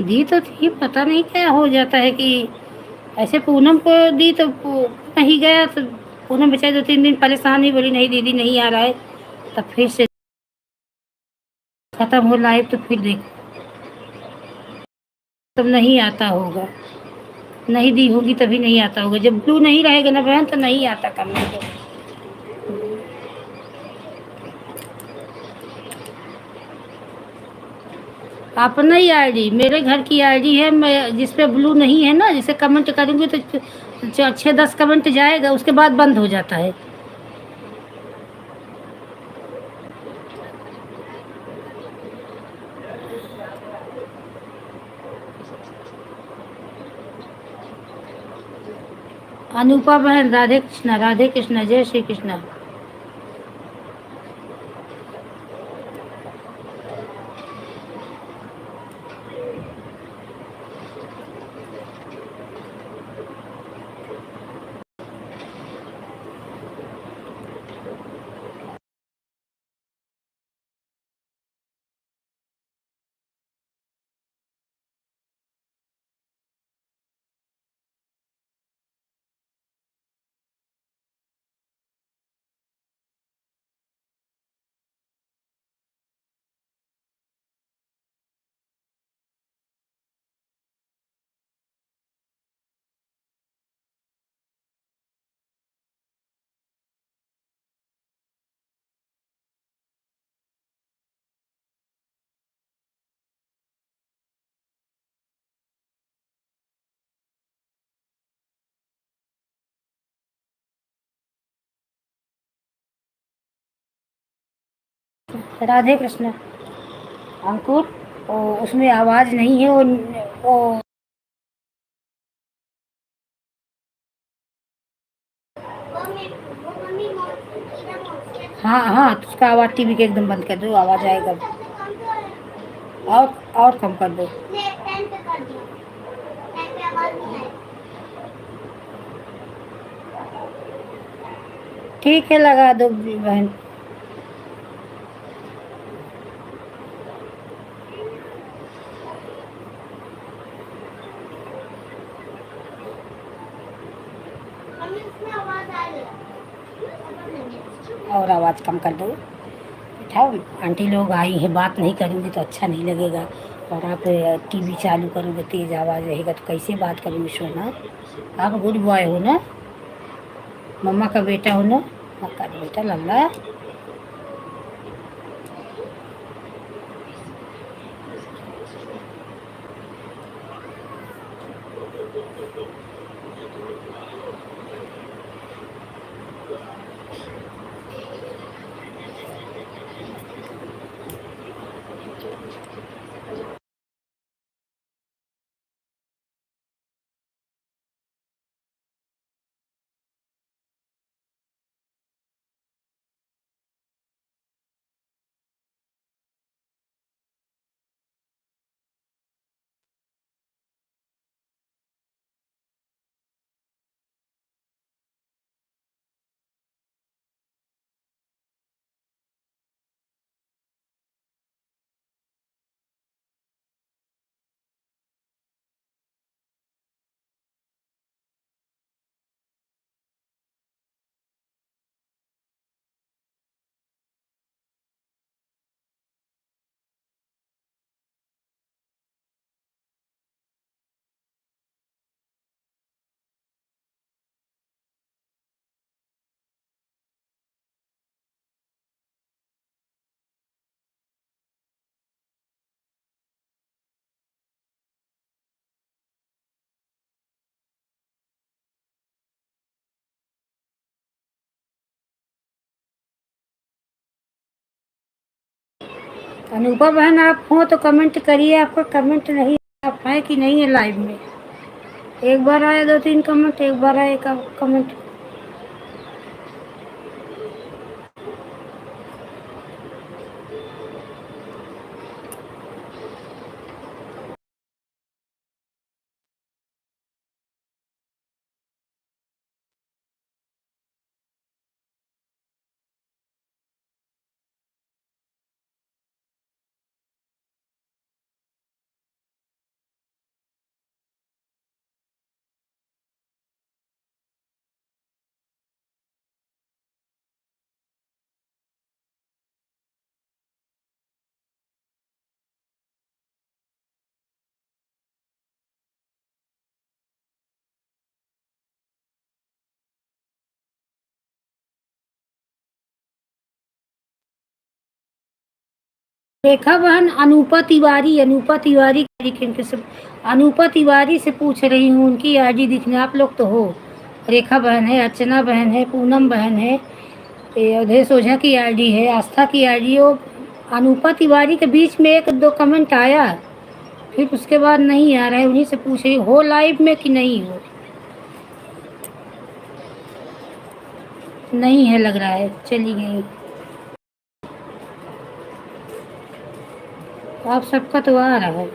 दी तो थी, पता नहीं क्या हो जाता है कि ऐसे पूनम को दी तो नहीं गया, तो पूनम बेचारी 2-3 दिन परेशान ही, बोली नहीं दीदी नहीं आ रहा है। तब फिर से खत्म हो लाइव, तो फिर देखो तब नहीं आता होगा, नहीं दी होगी तभी नहीं आता होगा। जब ब्लू नहीं रहेगा ना बहन, तो नहीं आता करने को। अपना ही आईडी, मेरे घर की आईडी है, मैं जिस पे ब्लू नहीं है ना, जिसे कमेंट करूँगी तो 6-10 कमेंट जाएगा, उसके बाद बंद हो जाता है। अनुपा बहन, राधे कृष्णा, जय श्री कृष्णा। राधे कृष्णा। अंकुर, उसमें आवाज नहीं है, वो हाँ हाँ, तो उसका आवाज टीवी के एकदम बंद कर दो, आवाज आएगा। और कम कर दो। ठीक है, लगा दो बहन। और आवाज कम कर दो। बेटा, आंटी लोग आई है, बात नहीं करेंगे तो अच्छा नहीं लगेगा। और आप टीवी चालू करोगे, तेज आवाज रहेगा तो कैसे बात करेंगे सोना। आप गुड बॉय हो ना, मम्मा का बेटा हो ना, मक्का का बेटा लल्ला। अनुपा बहन आप हो तो कमेंट करिए, आपका कमेंट नहीं, आप हैं कि नहीं है लाइव में। एक बार आया 2-3 कमेंट, एक बार आया कमेंट। रेखा बहन, अनूपा तिवारी किनके से, अनूपा तिवारी से पूछ रही हूँ, उनकी आईडी दिखने। आप लोग तो हो, रेखा बहन है, अर्चना बहन है, पूनम बहन है, ये अवधेश ओझा की आईडी है, आस्था की आईडी है। वो अनूपा तिवारी के बीच में 1-2 कमेंट आया, फिर उसके बाद नहीं आ रहा है। उन्हीं से पूछ रही हो लाइव में कि नहीं हो। नहीं है लग रहा है, चली गई। आप सबका तो आ रहा है।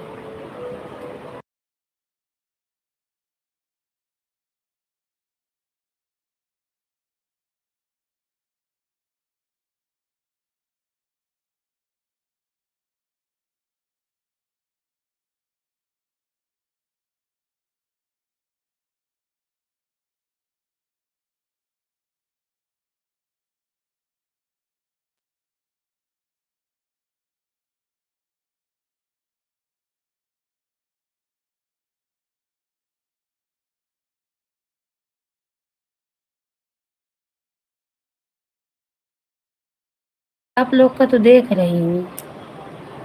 आप लोग का तो देख रही हूँ,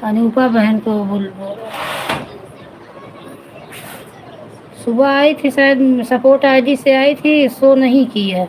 अनूपा बहन को बोल सुबह आई थी, शायद सपोर्ट आईडी से आई थी, शो नहीं की है।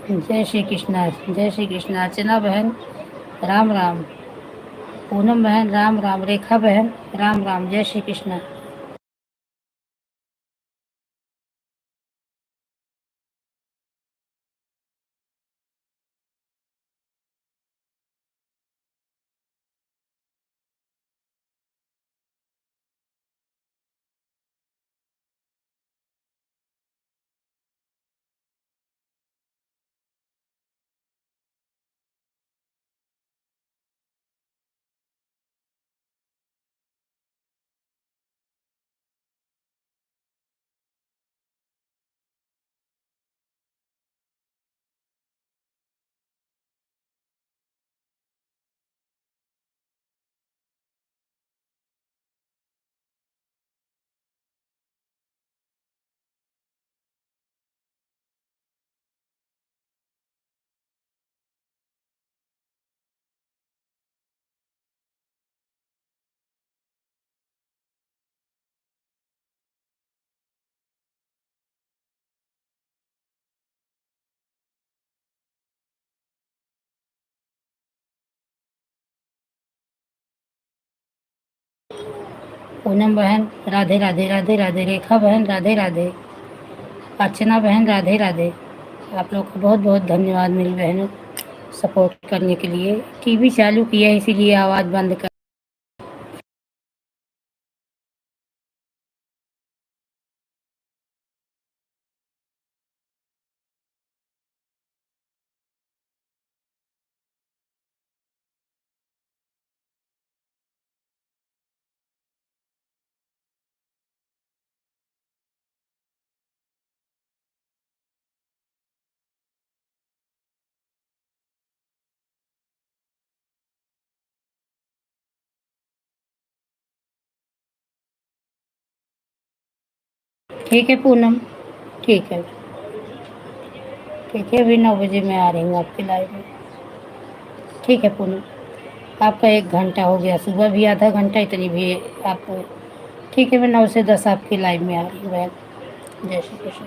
जय श्री कृष्णा, जय श्री कृष्णा। अर्चना बहन राम राम, पूनम बहन राम राम, रेखा बहन राम राम, जय श्री कृष्णा। पूनम बहन राधे राधे राधे राधे, रेखा बहन राधे राधे, अर्चना बहन राधे राधे। आप लोग को बहुत बहुत धन्यवाद मेरी बहनों सपोर्ट करने के लिए। टीवी चालू किया है इसीलिए आवाज़ बंद कर। ठीक है पूनम, ठीक है ठीक है, अभी 9 बजे मैं आ रही हूँ आपके लाइव में। ठीक है पूनम, आपका 1 घंटा हो गया, सुबह भी आधा घंटा, इतनी भी आप। ठीक है, मैं 9 से 10 आपके लाइव में आ रही हूँ बहन। जय श्री कृष्ण।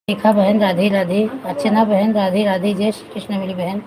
रेखा बहन राधे राधे, अर्चना बहन राधे राधे, जय श्री कृष्ण मेरी बहन।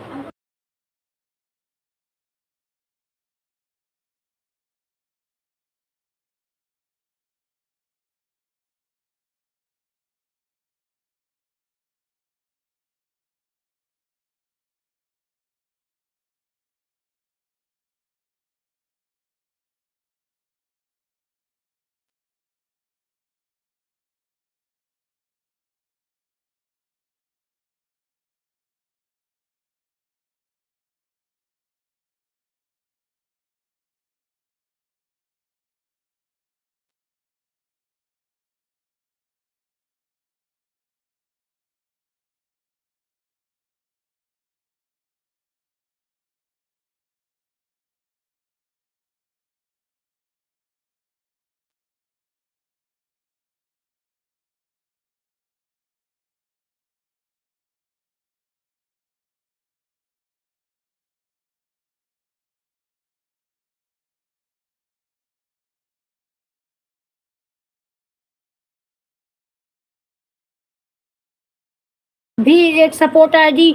भी एक सपोर्ट आईडी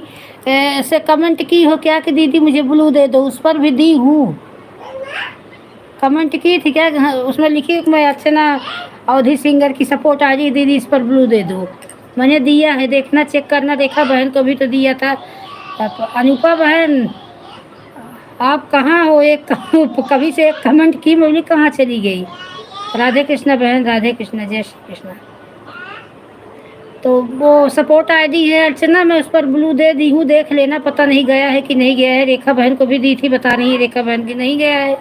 से कमेंट की हो क्या कि दीदी मुझे ब्लू दे दो, उस पर भी दी हूँ। कमेंट की थी क्या? हाँ, उसमें लिखी मैं अर्चना अवधि सिंगर की सपोर्ट आईडी, दीदी इस पर ब्लू दे दो। मैंने दिया है, देखना चेक करना। रेखा बहन को भी तो दिया था। अनुपा बहन आप कहाँ हो? एक कभी से एक कमेंट की, मैं कहाँ चली गई? राधे कृष्ण बहन राधे कृष्ण, जय श्री कृष्ण। तो वो सपोर्ट आईडी है अर्चना, मैं उस पर ब्लू दे दी हूँ, देख लेना। पता नहीं गया है कि नहीं गया है। रेखा बहन को भी दी थी, बता रही है रेखा बहन की नहीं गया है।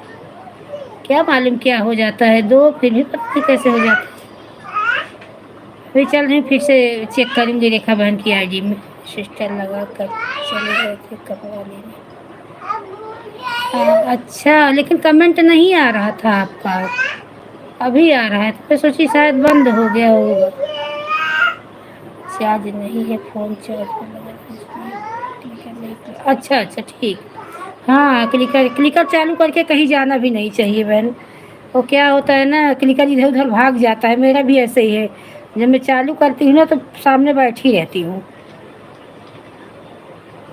क्या मालूम क्या हो जाता है, दो फिर भी पता नहीं कैसे हो जाता है। फिर चल रही, फिर से चेक करूँगी रेखा बहन की आईडी में। सिस्टर लगा कर चले गए थे कपड़ा लेने। अच्छा, लेकिन कमेंट नहीं आ रहा था आपका, अभी आ रहा है। तो मैं सोची शायद बंद हो गया होगा। चार्ज नहीं है फ़ोन, चार्ज पर लगा। अच्छा अच्छा ठीक। हाँ, क्लिकर चालू करके कहीं जाना भी नहीं चाहिए बहन। वो क्या होता है ना, क्लिकर इधर उधर भाग जाता है। मेरा भी ऐसे ही है, जब मैं चालू करती हूँ ना तो सामने बैठी रहती हूँ।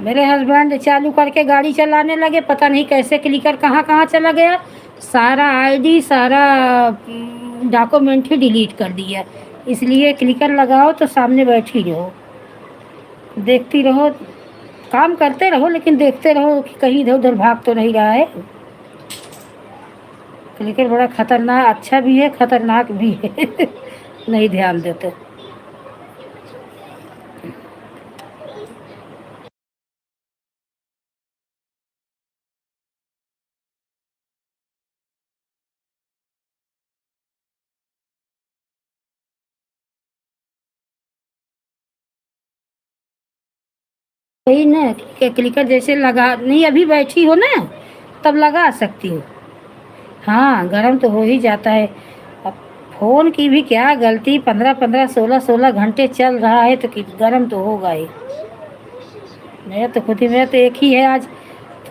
मेरे हस्बैंड चालू करके गाड़ी चलाने लगे, पता नहीं कैसे क्लिकर कहाँ कहाँ चला गया। सारा आईडी सारा डॉक्यूमेंट ही डिलीट कर दिया। इसलिए क्लिकर लगाओ तो सामने बैठी रहो, देखती रहो, काम करते रहो, लेकिन देखते रहो कि कहीं इधर उधर भाग तो नहीं रहा है। क्लिकर बड़ा खतरनाक, अच्छा भी है खतरनाक भी है नहीं ध्यान देते। वही ना कि क्लिकर जैसे लगा नहीं, अभी बैठी हो ना तब लगा सकती हो। हाँ, गरम तो हो ही जाता है। अब फ़ोन की भी क्या गलती, 15-15, 16-16 घंटे चल रहा है तो कि गरम तो होगा ही। मेरा तो एक ही है। आज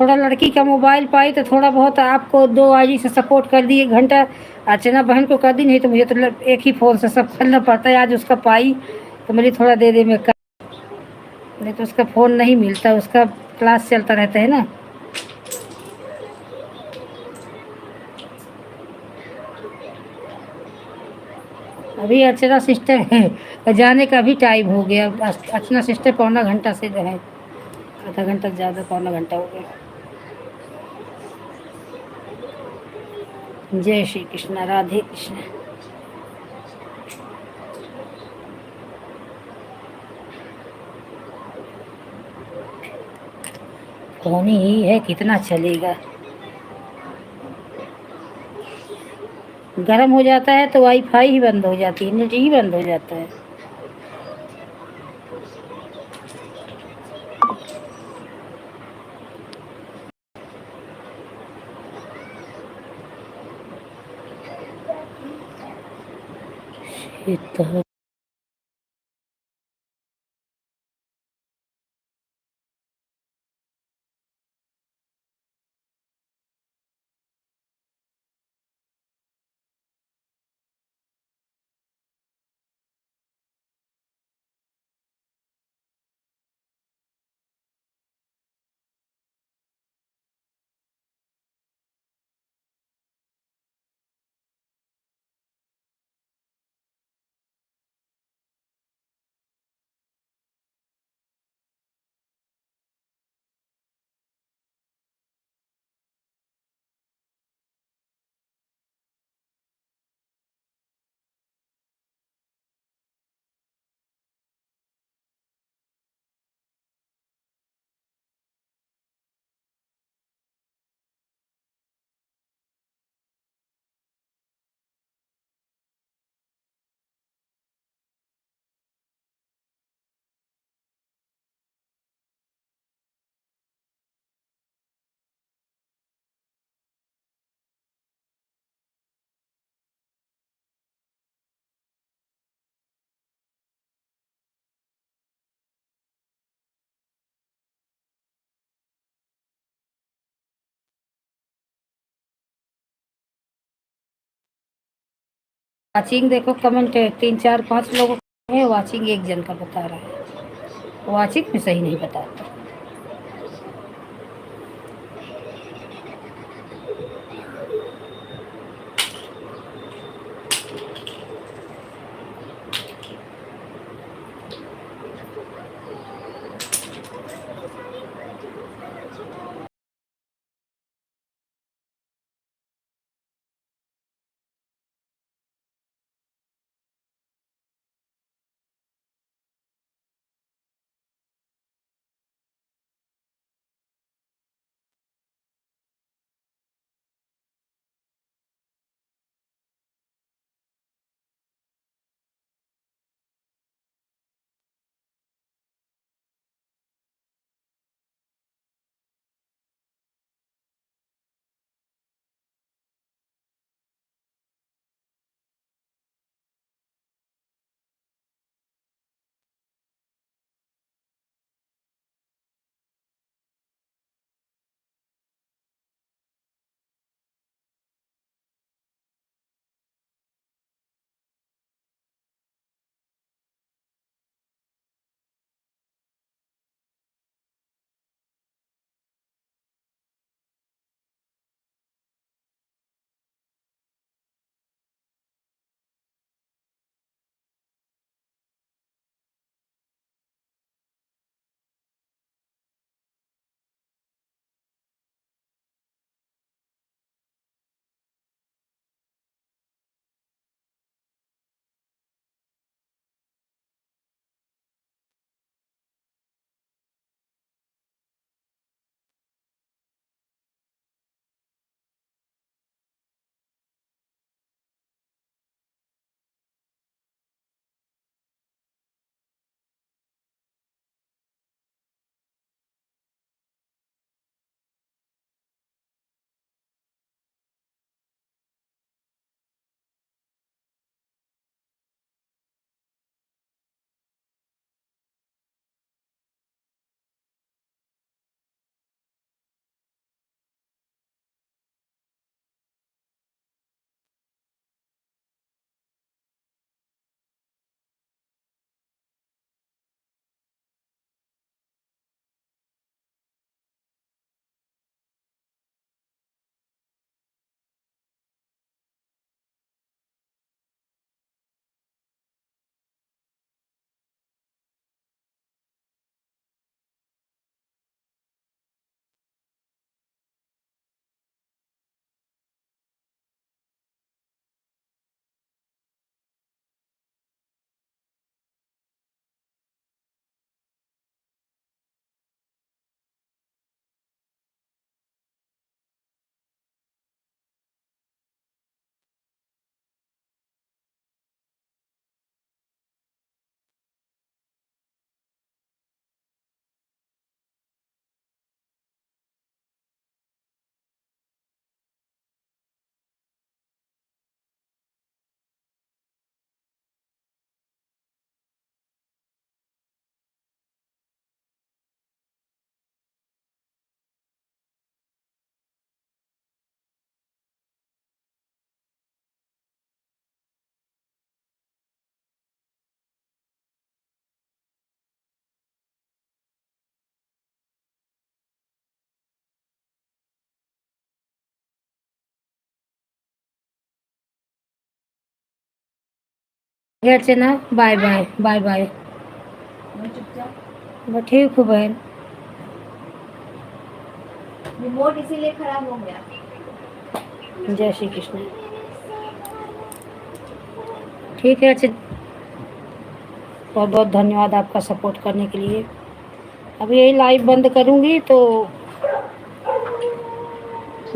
थोड़ा लड़की का मोबाइल पाई तो थोड़ा बहुत आपको 2 आईडी से सपोर्ट कर दी, 1 घंटा अर्चना बहन को कर दी, नहीं तो मुझे तो एक ही फ़ोन से सब करना पड़ता है। आज उसका पाई तो मुझे थोड़ा दे दे मैं कर, नहीं तो उसका फ़ोन नहीं मिलता, उसका क्लास चलता रहता है ना। अभी अर्चना सिस्टर है जाने का भी टाइम हो गया। अर्चना सिस्टर पौना घंटा से जो है, आधा घंटा ज़्यादा, पौना घंटा हो गया। जय श्री कृष्ण, राधे कृष्ण। फोन ही है, कितना चलेगा। गर्म हो जाता है तो वाईफाई ही बंद हो जाती है, नेट ही बंद हो जाता है। ये तो वाचिंग देखो, कमेंट 3-4-5 लोगों का है, वाचिंग 1 जन का बता रहा है। वाचिंग में सही नहीं बताता। अर्चना, बाय बाय बाय बाय। मैं चुपचाप मैं ठीक हूँ बहन। रिमोट इसीलिए खराब हो गया। जय श्री कृष्ण। ठीक है अर्चना, बहुत बहुत धन्यवाद आपका सपोर्ट करने के लिए। अब यही लाइव बंद करूँगी तो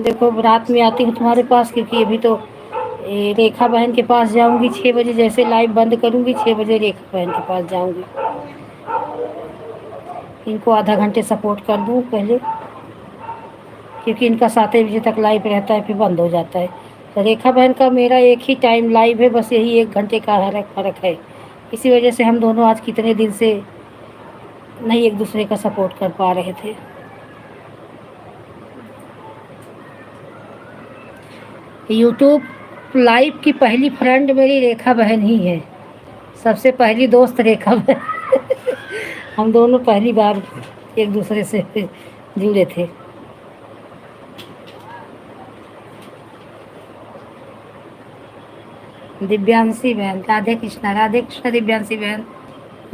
देखो रात में आती हूँ तुम्हारे पास, क्योंकि अभी तो रेखा बहन के पास जाऊँगी 6 बजे। जैसे लाइव बंद करूँगी 6 बजे रेखा बहन के पास जाऊँगी। इनको आधा घंटे सपोर्ट कर दूँ पहले, क्योंकि इनका 7 बजे तक लाइव रहता है, फिर बंद हो जाता है। तो रेखा बहन का मेरा एक ही टाइम लाइव है, बस यही 1 घंटे का फ़र्क है। इसी वजह से हम दोनों आज कितने दिन से नहीं एक दूसरे का सपोर्ट कर पा रहे थे। यूट्यूब लाइव की पहली फ्रेंड मेरी रेखा बहन ही है, सबसे पहली दोस्त रेखा बहन। हम दोनों पहली बार एक दूसरे से जुड़े थे। दिव्यांशी बहन, राधे कृष्णा दिव्यांशी बहन,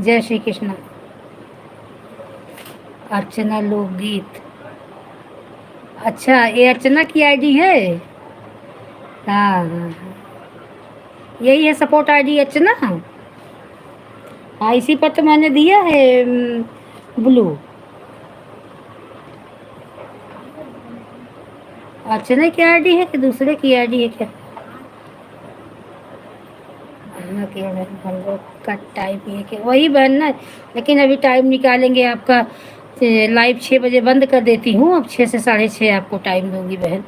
जय श्री कृष्ण। अर्चना लोकगीत, अच्छा ये अर्चना की आईडी है। हाँ हाँ हाँ, यही है सपोर्ट आईडी अर्चना। हाँ इसी पर तो मैंने दिया है ब्लू। अर्चना की आईडी है कि दूसरे की आईडी है क्या? हाँ कि हम लोग का टाइम ये कि वही बहन ना, लेकिन अभी टाइम निकालेंगे आपका। लाइव 6 बजे बंद कर देती हूँ, अब 6 से 6:30 आपको टाइम दूंगी बहन।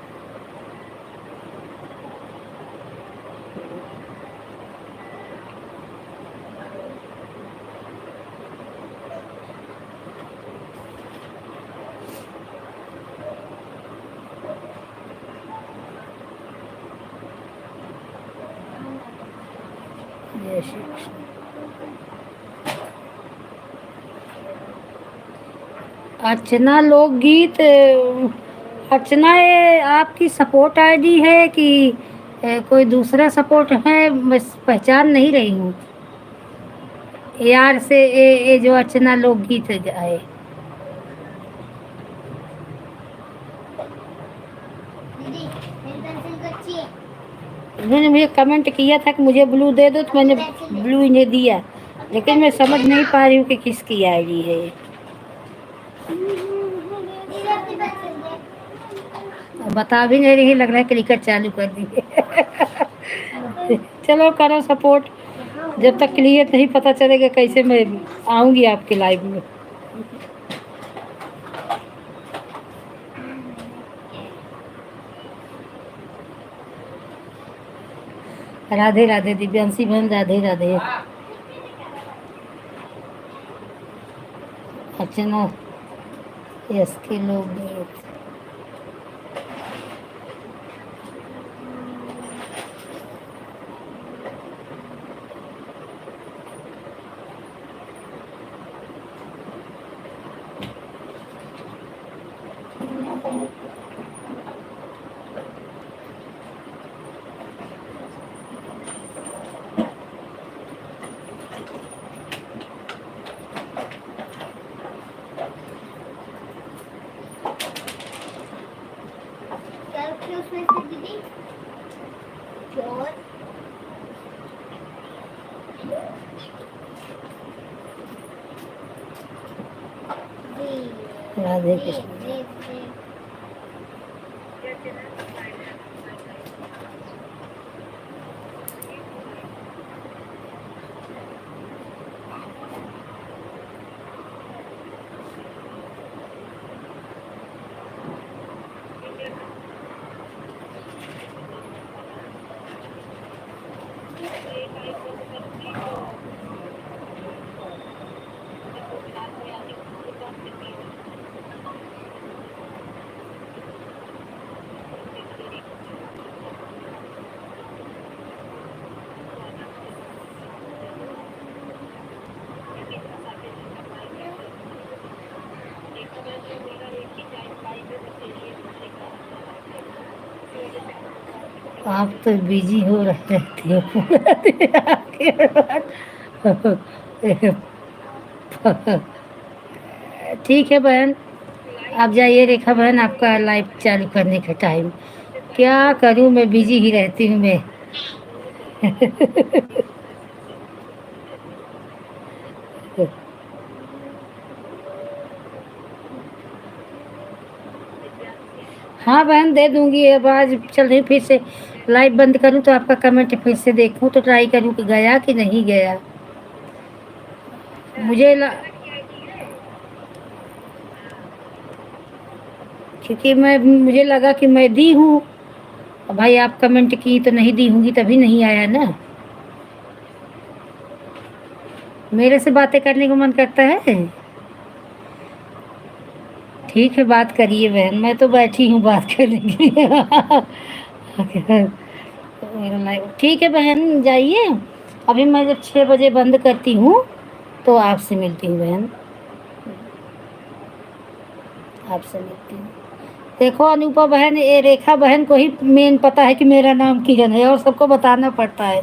जय श्री कृष्ण। अर्चना लोकगीत, अर्चना ये आपकी सपोर्ट आईडी है कि कोई दूसरा सपोर्ट है? बस पहचान नहीं रही हूँ यार से। ये जो अर्चना लोकगीत है, दीदी मेरी पेंसिल कच्ची है। उन्होंने मुझे कमेंट किया था कि मुझे ब्लू दे दो, तो मैंने ब्लू इन्हें दिया, लेकिन मैं समझ नहीं पा रही हूँ कि किसकी आईडी है ये। दीदी अपनी पेंसिल दे। बता भी नहीं रही, लग रहा है क्रिकेट चालू कर दी है। चलो करो सपोर्ट, जब तक क्लियर नहीं पता चलेगा कैसे मैं आऊँगी आपके लाइव में। राधे राधे दिव्यांशी बहन, राधे राधे। अर्चना यस के लोकगीत, क्या रखी उसमें से दीदी? प्योर राधे कृष्ण। आप तो बिजी हो रहे थे पूरा दिन। ठीक है बहन, आप जाइए रेखा बहन, आपका लाइव चालू करने का टाइम। क्या करूं, मैं बिजी ही रहती हूँ मैं। हाँ बहन दे दूंगी, अब आज चल रही फिर से लाइव बंद करूं तो आपका कमेंट फिर से देखूं तो ट्राई करूं कि गया कि नहीं गया। मुझे ल... क्योंकि मुझे लगा कि मैं दी हूँ। अब भाई आप कमेंट की तो नहीं दी होंगी तभी नहीं आया ना। मेरे से बातें करने को मन करता है। ठीक है बात करिए बहन, मैं तो बैठी हूँ बात करने के लिए। मेरा लाइव ठीक है बहन, जाइए। अभी मैं जब 6 बजे बंद करती हूँ तो आपसे मिलती हूँ बहन, आपसे मिलती हूँ। देखो अनुपा बहन, ये रेखा बहन को ही मेन पता है कि मेरा नाम किरण है और सबको बताना पड़ता है।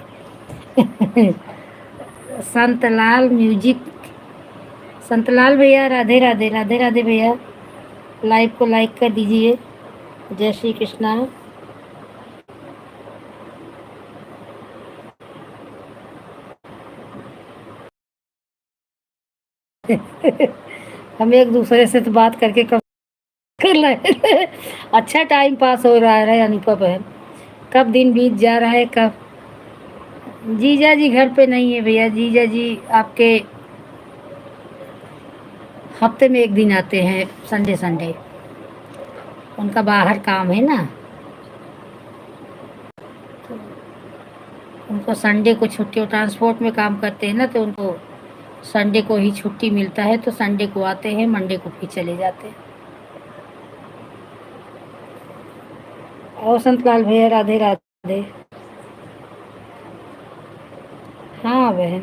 संतलाल म्यूजिक, संतलाल भैया राधे राधे, राधे राधे भैया। लाइव को लाइक कर दीजिए। जय श्री कृष्णा। हम एक दूसरे से तो बात करके कब कर रहे। अच्छा टाइम पास हो रहा है अनुपा बहन। कब दिन बीत जा रहा है कब। जीजा जी घर पे नहीं है भैया, जीजा जी आपके हफ्ते में एक दिन आते हैं, संडे संडे। उनका बाहर काम है ना, उनको संडे को छुट्टी, वो ट्रांसपोर्ट में काम करते हैं ना, तो उनको संडे को ही छुट्टी मिलता है, तो संडे को आते हैं, मंडे को फिर चले जाते हैं। और संतलाल भैया राधे राधे। हाँ बहन,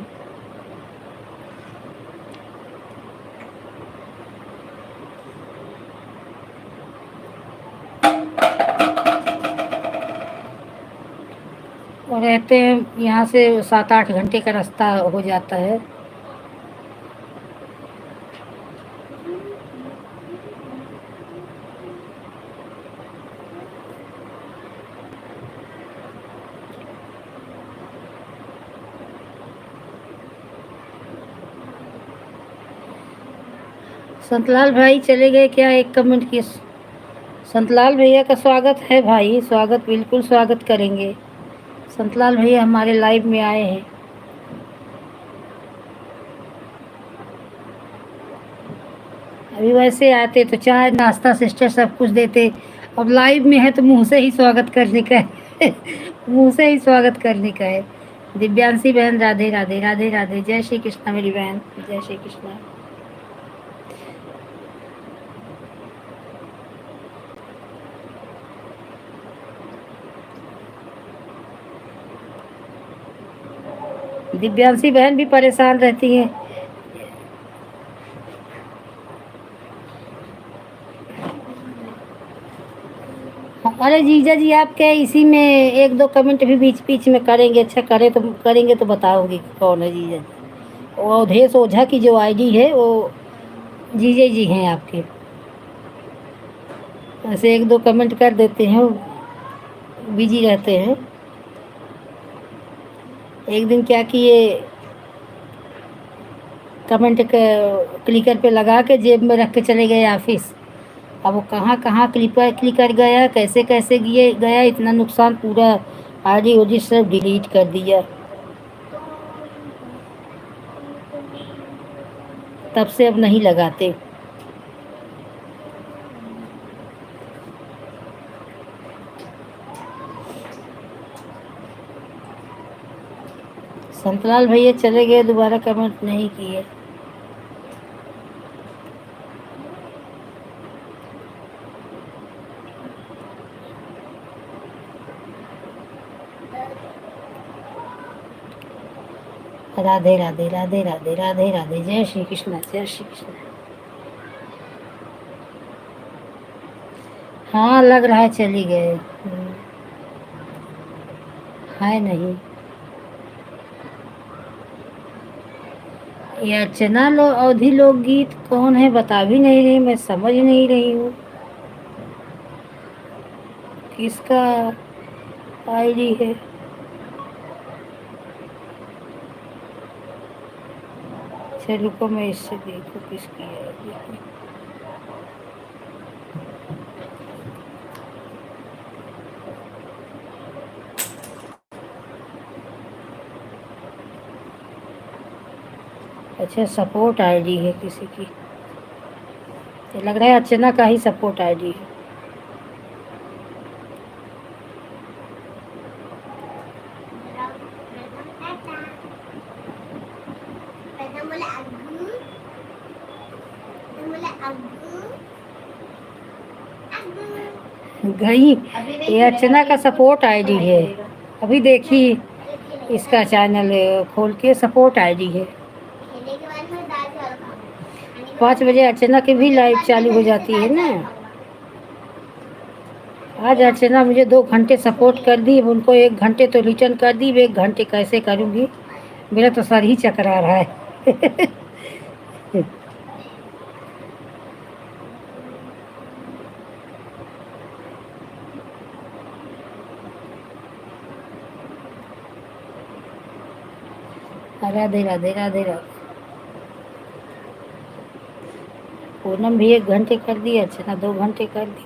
और रहते हैं यहाँ से 7-8 घंटे का रास्ता हो जाता है। संतलाल भाई चले गए क्या, एक कमेंट की। संतलाल भैया का स्वागत है भाई, स्वागत, बिल्कुल स्वागत करेंगे। संतलाल भैया हमारे लाइव में आए हैं। अभी वैसे आते तो चाय नाश्ता सिस्टर सब कुछ देते, अब लाइव में है तो मुंह से ही स्वागत करने का है। मुंह से ही स्वागत करने का है। दिव्यांशी बहन राधे राधे, राधे राधे, जय श्री कृष्णा मेरी बहन, जय श्री कृष्णा। दिव्यांशी बहन भी परेशान रहती है। अरे जीजा जी आप क्या इसी में 1-2 कमेंट भी बीच बीच में करेंगे, अच्छा करेंगे तो बताओगे कौन है जीजा जी। वो अवधेश ओझा की जो आईडी है वो जीजा जी हैं आपके। ऐसे 1-2 कमेंट कर देते हैं, बिजी रहते हैं। एक दिन क्या किए, कमेंट क्लिकर पे लगा के जेब में रख के चले गए ऑफिस। अब वो कहाँ कहाँ क्लिकर गया, कैसे कैसे गया, इतना नुकसान, पूरा आईडी ओडी सब डिलीट कर दिया। तब से अब नहीं लगाते। संतलाल भैया चले गए, दोबारा कमेंट नहीं किए। राधे राधे, राधे राधे, राधे राधे, जय श्री कृष्ण, जय श्री कृष्ण। हाँ लग रहा है चली गए। है नहीं। ये अर्चना अवधि लोकगीत कौन है बता भी नहीं रही, मैं समझ नहीं रही हूँ किसका आईडी है। अच्छा रुको मैं इससे देखूँ किसकी आईडी है। अच्छा सपोर्ट आईडी है किसी की, ये लग रहा है अर्चना का ही सपोर्ट आईडी है। गई, ये अर्चना का सपोर्ट आईडी है। अभी देखी इसका चैनल खोल के सपोर्ट आईडी है। 5 बजे अर्चना की भी लाइव चालू हो जाती है ना। आज अर्चना मुझे 2 घंटे सपोर्ट कर दी, उनको 1 घंटे तो रिटर्न कर दी। 1 घंटे कैसे करूँगी, मेरा तो सर ही चकरा रहा है। राधे राधे राधे राधे। पूनम भी 1 घंटे कर दी, अर्चना 2 घंटे कर दी।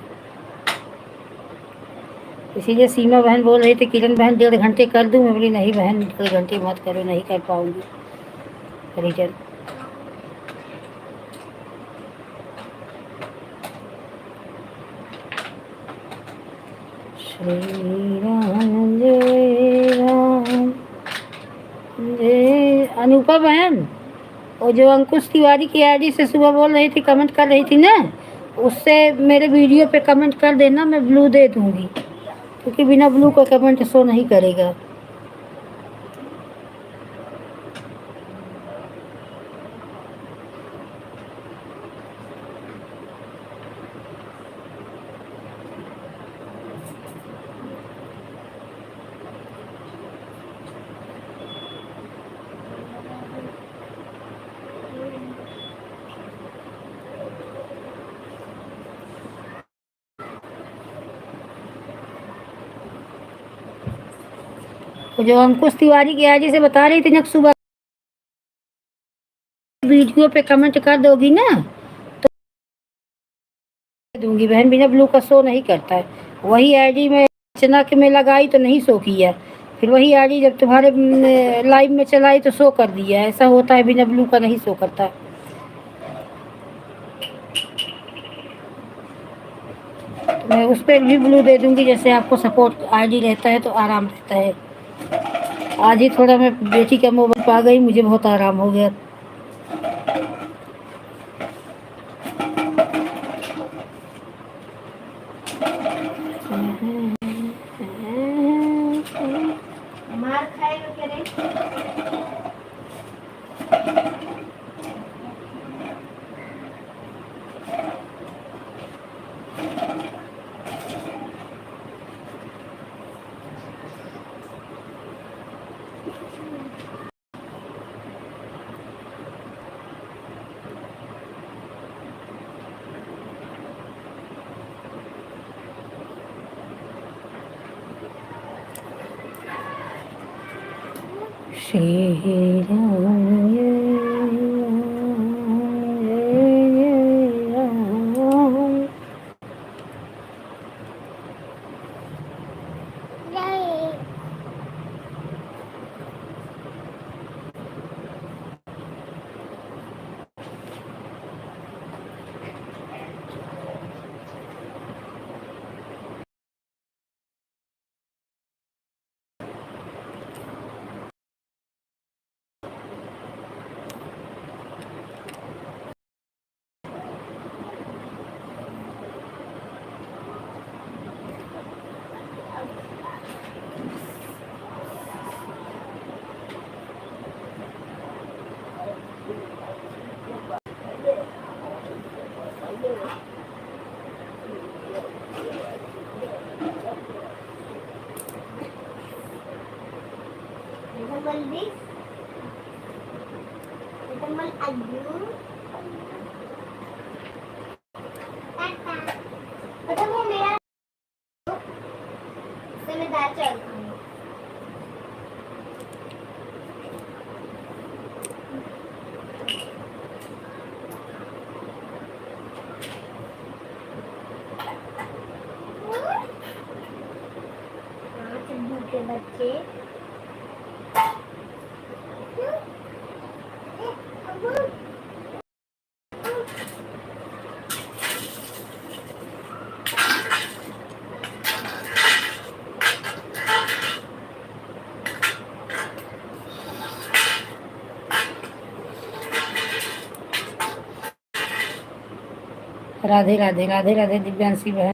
इसीलिए सीमा बहन बोल रही थी किरण बहन 1.5 घंटे कर दूँ, मैं बोली नहीं बहन 1.5 घंटे मत करो, नहीं कर पाऊँगी रिटर्न। श्री राम जय राम जय। अनुपा बहन, वो जो अंकुश तिवारी की आईडी से सुबह बोल रही थी, कमेंट कर रही थी ना, उससे मेरे वीडियो पे कमेंट कर देना, मैं ब्लू दे दूँगी, क्योंकि बिना ब्लू का कमेंट शो नहीं करेगा। जो अंकुश तिवारी की आईडी से बता रही थी ना सुबह, वीडियो पे कमेंट कर दोगी ना तो दूंगी बहन, बिना ब्लू का शो नहीं करता है। वही आईडी में अर्चना के में लगाई तो नहीं शो किया, फिर वही आईडी जब तुम्हारे लाइव में चलाई तो शो कर दिया। ऐसा होता है, बिना ब्लू का नहीं शो करता। तो मैं उस पर भी ब्लू दे दूंगी, जैसे आपको सपोर्ट आईडी रहता है तो आराम रहता है। आज ही थोड़ा मैं बेटी का मोबाइल पा गई, मुझे बहुत आराम हो गया। मार खाएगा क्या रे? Shri Ram Example this. Example अच्छा वो मेरा उससे मैं दाल चावल खाऊंगी। हाँ चुन्नू के बच्चे राधे राधे राधे राधे दिव्यांशी बहन।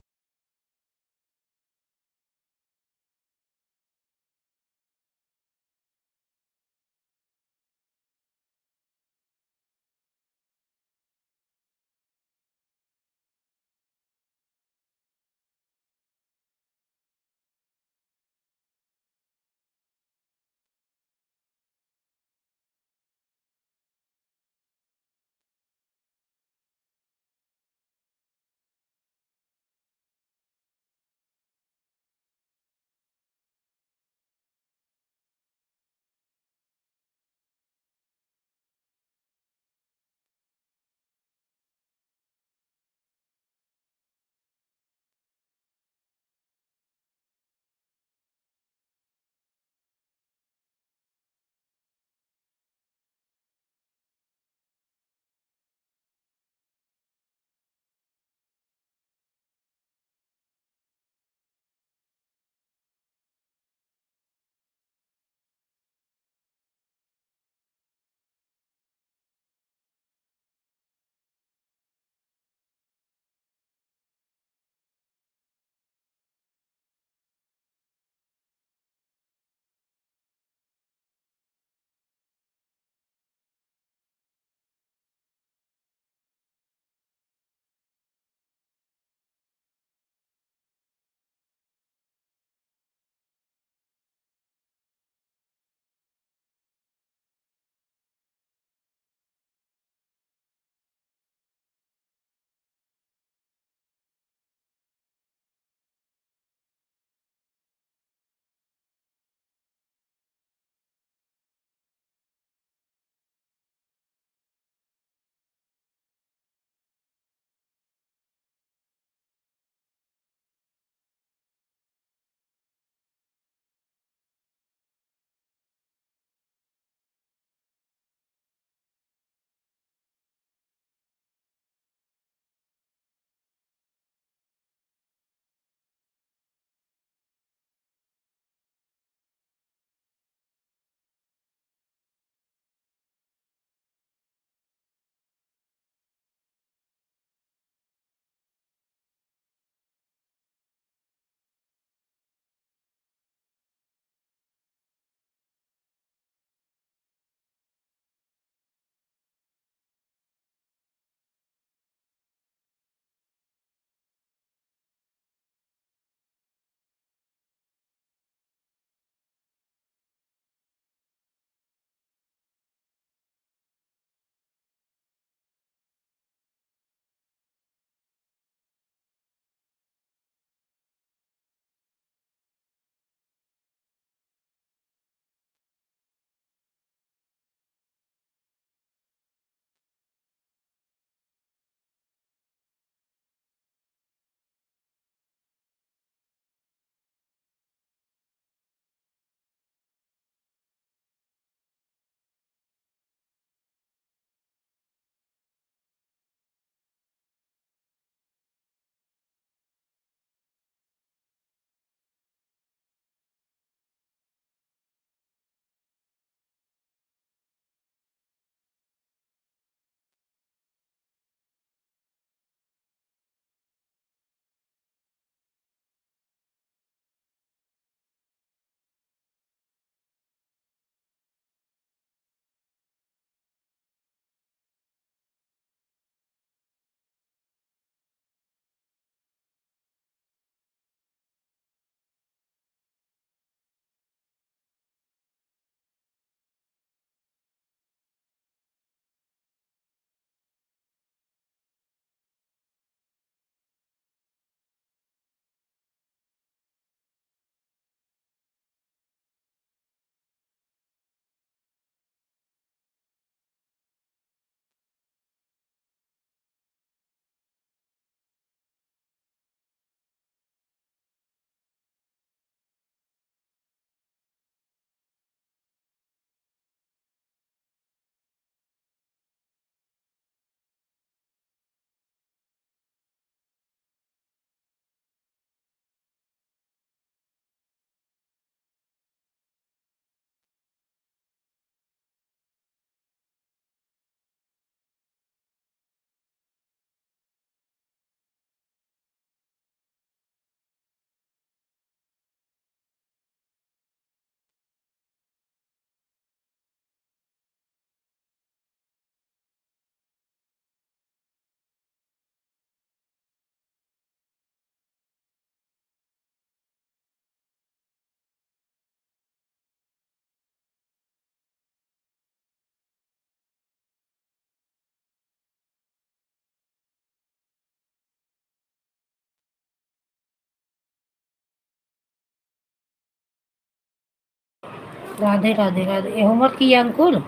राधे राधे राधे। ये होमवर्क किया अंकुर?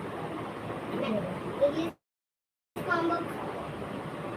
इंग्लिश का homework, इंग्लिश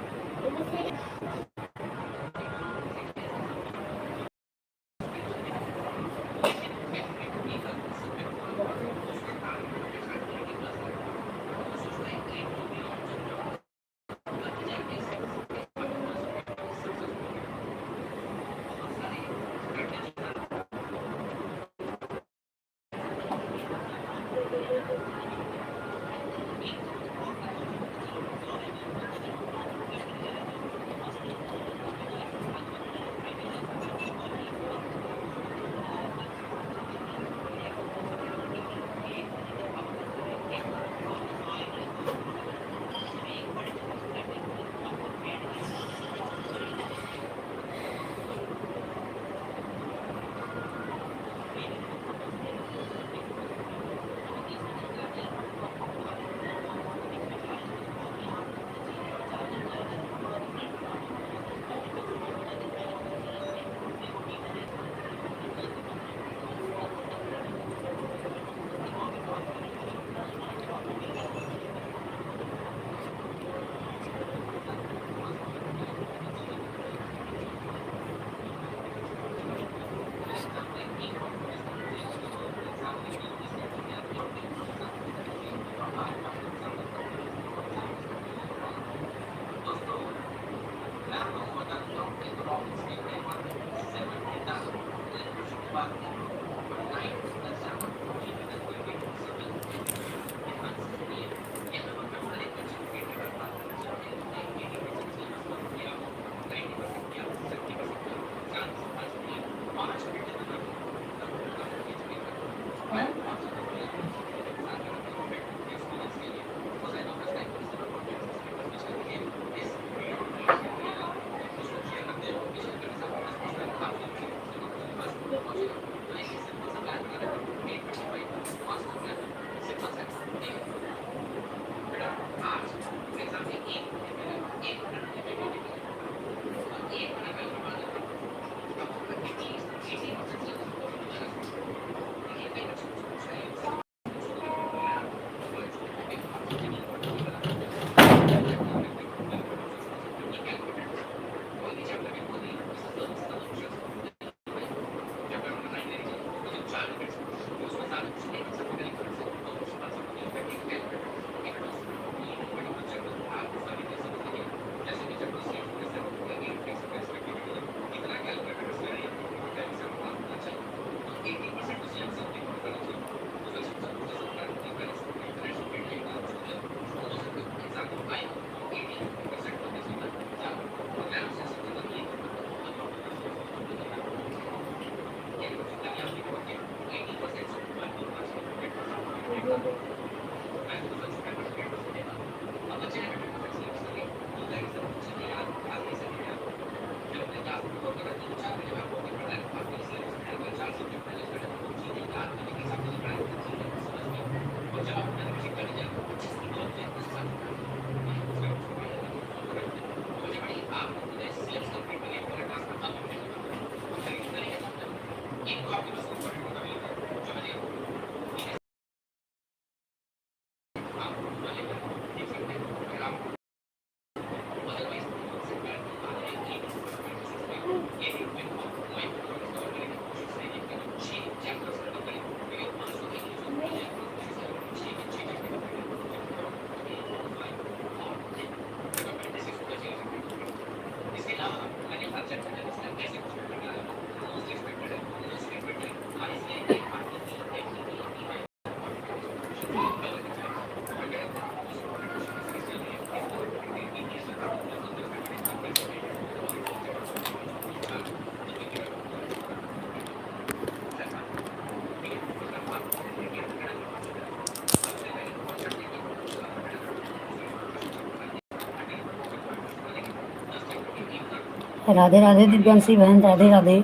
राधे राधे दिव्यांशी बहन, राधे राधे।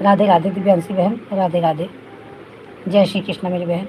राधे राधे दिव्यांशी बहन, राधे राधे। जय श्री कृष्ण मेरी बहन।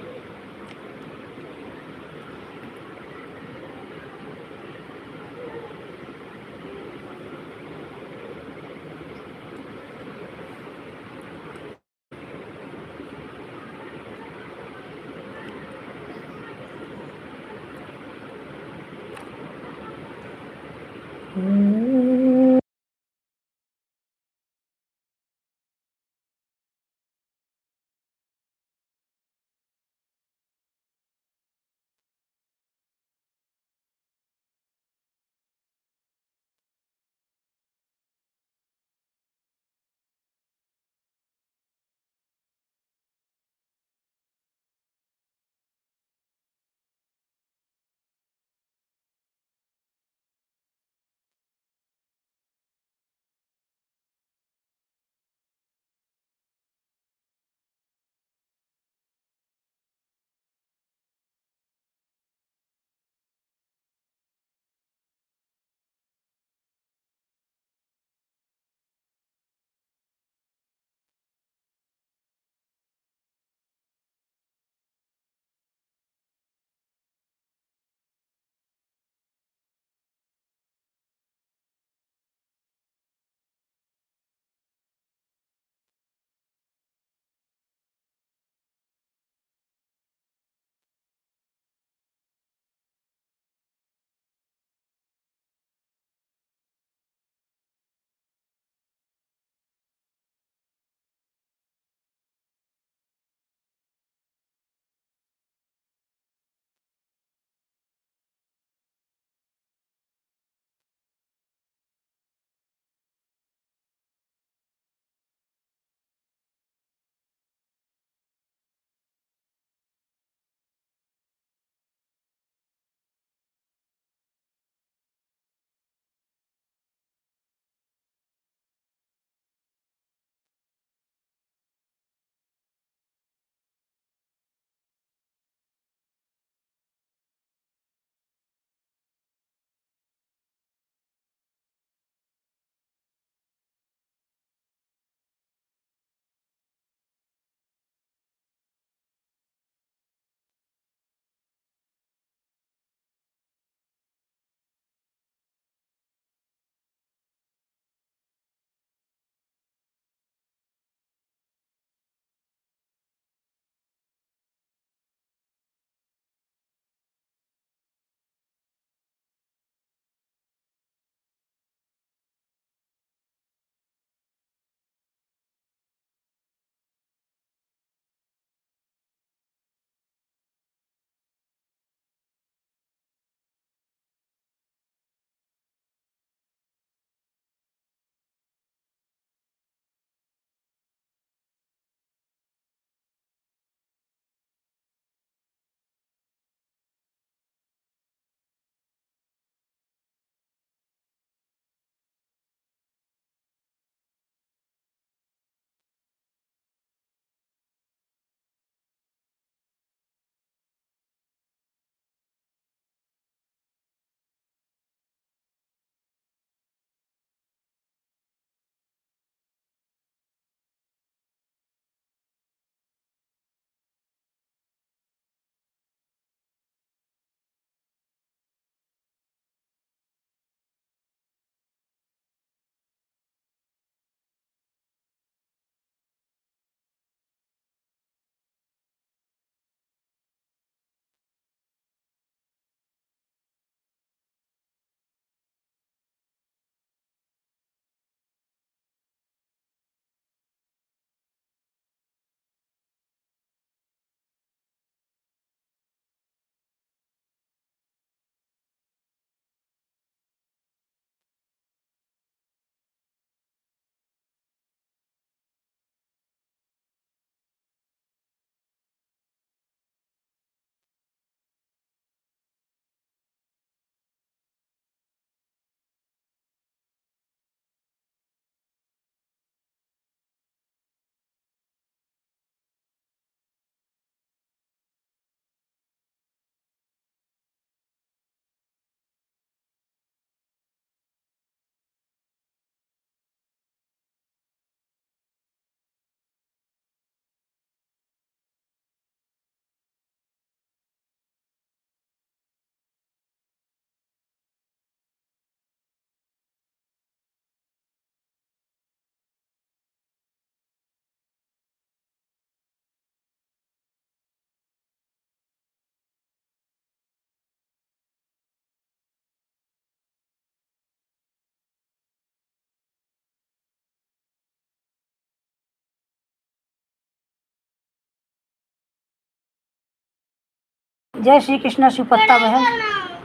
जय श्री कृष्ण सुपत्ता बहन।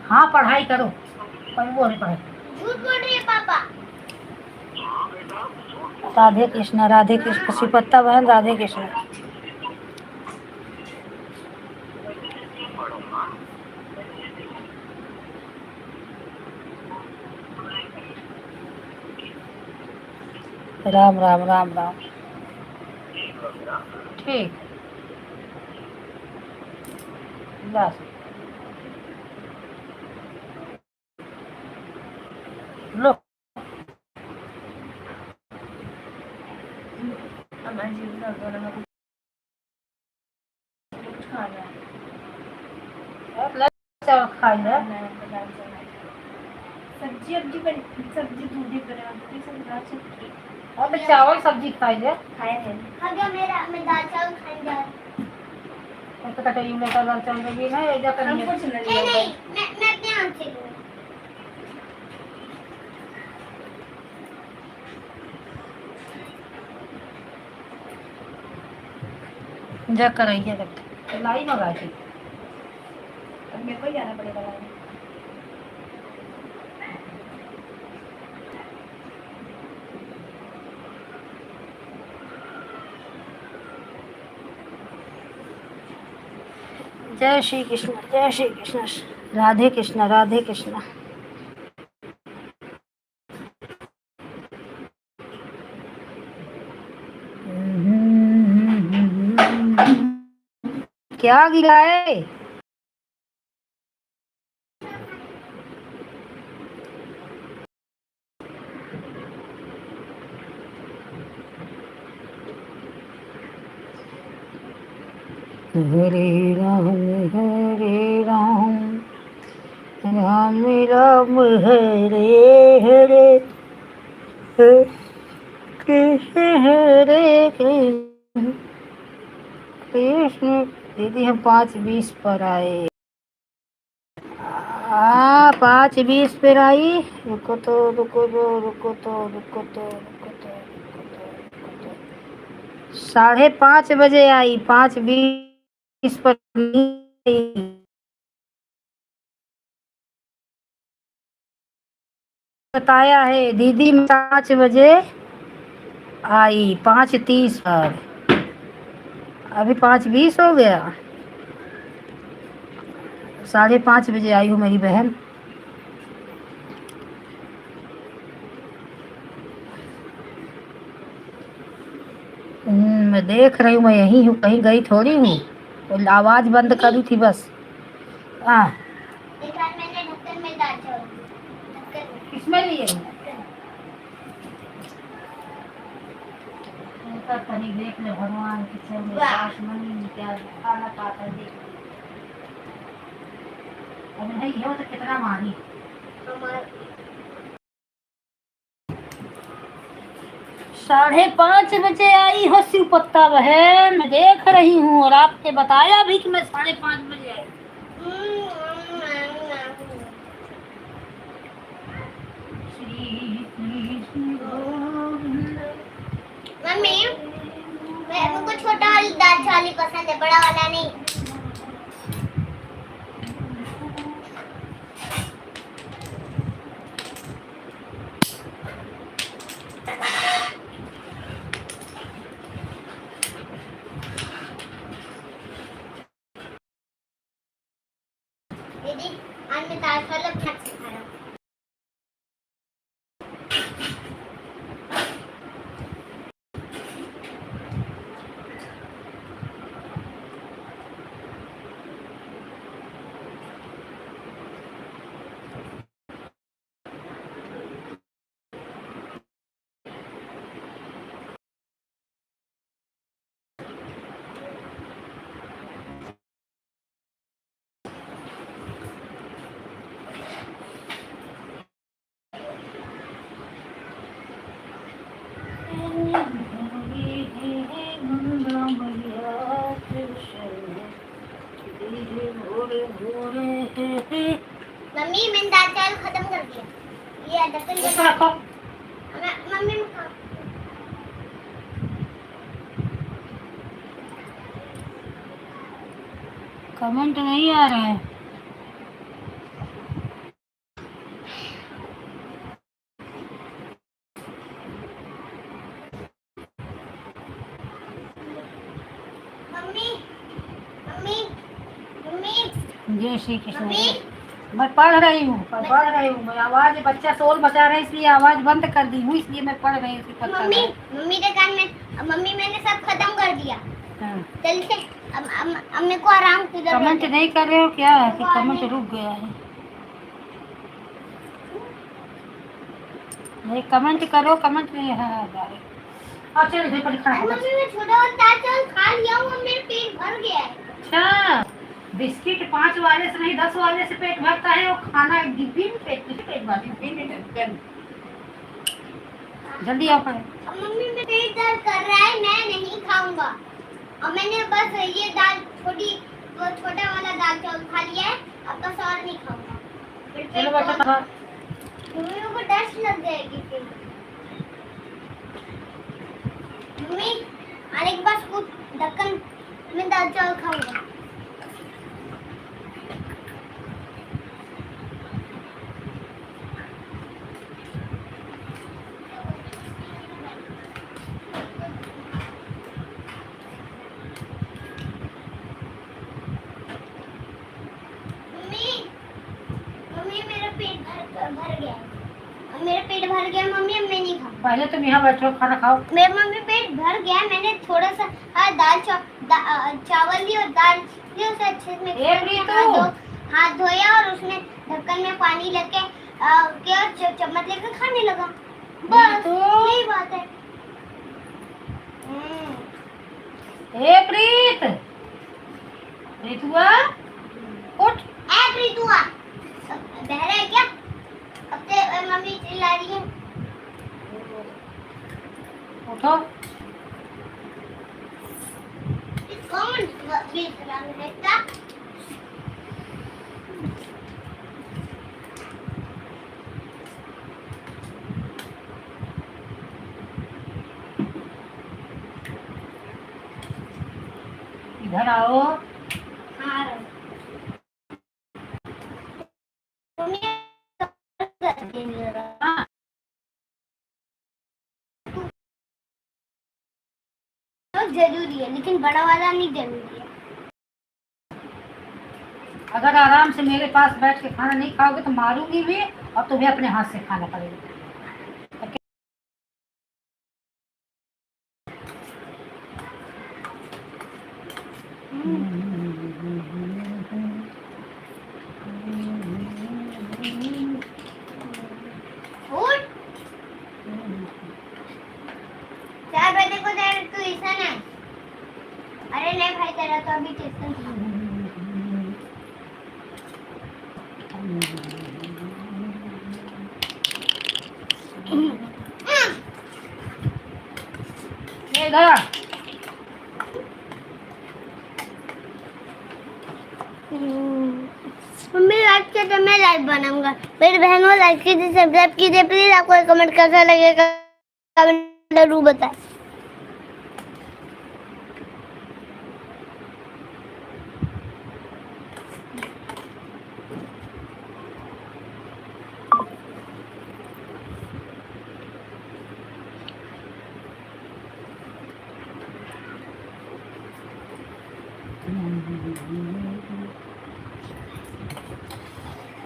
हाँ पढ़ाई करो, पर वो नहीं पढ़ाई। झूठ बोल रही है पापा। राधे कृष्ण सुपत्ता बहन, राधे कृष्ण। राम राम राम राम। ठीक बस लो। हमारे जीवन में दोनों में कुछ खाना है। चावल खाई ले। सब्जी अब्जी बन, सब्जी दूधी बनाती सब दाल सब्जी और तो चावल सब्जी खाई ले। खाए हैं। अगर मैं दाल चावल खाने जा रही तो कटोरी में लेकर दाल चावल भी ना ये जा कर हम कुछ नहीं नहीं लिया। मैं अपने हाथ से लूंगी। जा कर आइए तक लाई मंगा थी। अब मेरे को ही जाना पड़ेगा लाने। जय श्री कृष्ण, जय श्री कृष्ण। राधे कृष्ण, राधे कृष्ण। क्या गिरा है? हरे राम राम राम हरे हरे, कृष्ण हरे कृष्ण कृष्ण। दीदी हम 5:20 पर आए। 5:20 पर आई। रुको तो रुको तो रुको तो रुको तो रुको तो रुको तो रुको तो 5:30 बजे आई, 5:20 पर नहीं आई। बताया है दीदी 5 बजे आई, 5:30 पर। अभी 5:20 हो गया। 5:30 बजे आई हूँ मेरी बहन। मैं देख रही हूँ, मैं यहीं हूँ, कहीं गई थोड़ी हूँ। तो आवाज बंद करी थी बस। एक बार मैंने ढक्कन में दाल चावल ढक्कन में किसमें लिए कहीं देख ले भगवान किचन में क्या खाना पाता देख। अब नहीं हो तो कितना मारी। हमारा 5:30 बजे आई हो शिवपत्ता बहन, मैं देख रही हूँ। और आपने बताया भी कि मैं 5:30 बजे आई। मम्मी मेरे को छोटा वाली दाल चावल ही पसंद है, बड़ा वाला नहीं। दीदी आज मैं दाल चावल अपने हाथ से खा रहा हूँ। मम्मी मैंने दाल चावल खत्म कर दिया। ये ढक्कन रखो। मम्मी मैं खा कमेंट नहीं आ रहे हैं। मम्मी मम्मी मम्मी जय श्री कृष्ण। मम्मी मैं पढ़ रही हूँ मैं आवाज बच्चा शोर मचा रहा है इसलिए आवाज बंद कर दी हूँ, इसलिए मैं पढ़ रही हूँ। मम्मी मम्मी के कान में मम्मी मैंने सब खत्म कर दिया। हाँ। जल्दी से अब मेरे को आराम की जरूरत कमेंट है। नहीं कर रहे हो क्या है कि कमेंट रुक गया है? नहीं कमेंट करो, कमेंट नहीं है और चल भाई पर खाना। मम्मी मैं छोटा और दाल चावल खा लिया हूँ, मेरा पेट भर गया है। अच्छा बिस्किट 5 वाले से नहीं 10 वाले से पेट भरता है, और खाना एक डिब्बी में पेट भरता है। जल्दी आओ पड़े। मम्मी मेरा पेट दर्द कर रहा है, मैं नहीं खाऊंगा। और मैंने बस ये दाल वो छोटा वाला दाल चावल खा लिया है, अब बस और नहीं खाऊंगा। चलो बच्चा मम्मी को डस्ट लग जाएगी फिर। मम्मी और एक बार कुछ ढक्कन में दाल चावल खाऊंगा। मम्मी मेरा पेट भर गया है। मेरा पेट भर गया मम्मी, अब मैं नहीं खाऊंगा। पहले तुम यहाँ बैठो खाना खाओ। मेरा मम्मी पेट भर गया, मैंने थोड़ा सा चावल ली और दाल ली, उसे अच्छे से हाथ धोया और उसमें ढक्कन में पानी लेके चम्मच लेकर खाने लगा। बस यही बात है। ए प्रीत, प्रीतुआ उठ। प्रीतुआ बहरा है क्या? अब से मम्मी चिल्ला रही है। उठो। कौन बीच रंग देखता? इधर आओ। हाँ मम्मी हाँ। जरूरी है, लेकिन बड़ा वाला नहीं जरूरी है। अगर आराम से मेरे पास बैठ के खाना नहीं खाओगे तो मारूंगी भी, और तुम्हें अपने हाथ से खाना पड़ेगा। उठ 4 बजे को तेरा ट्यूशन है। अरे नहीं भाई, तेरा तो अभी ट्यूशन था। इधर मम्मी लाइक के तो मैं लाइव बनाऊंगा। मेरी बहनों लाइक कीजिए, सब्सक्राइब कीजिए प्लीज। आपको कमेंट कैसा लगेगा कमेंट जरूर बताएं।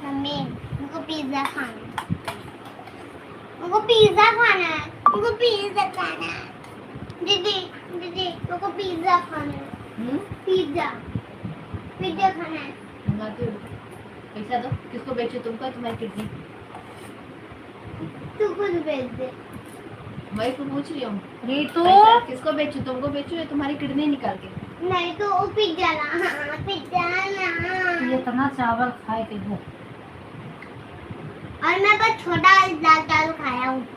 मम्मी मुझको पिज्जा खाना है, मुझको पिज्जा खाना है, मुझको पिज्जा खाना है। दीदी दीदी मुझको पिज्जा खाना है। पिज्जा पिज्जा खाना है। पैसा दो। किसको बेचो? तुमको? तुम्हारी किडनी? तू खुद भेज दे। वही तो पूछ रही हूँ। रीतू पैसा किसको बेचो? तुमको बेचो या तुम्हारी किडनी निकाल के? नहीं तो वो पिज्जा ला, पिज्जा ला। ये इतना चावल खाए के वो। और मैं बस छोटा दाल चावल खाया हूँ।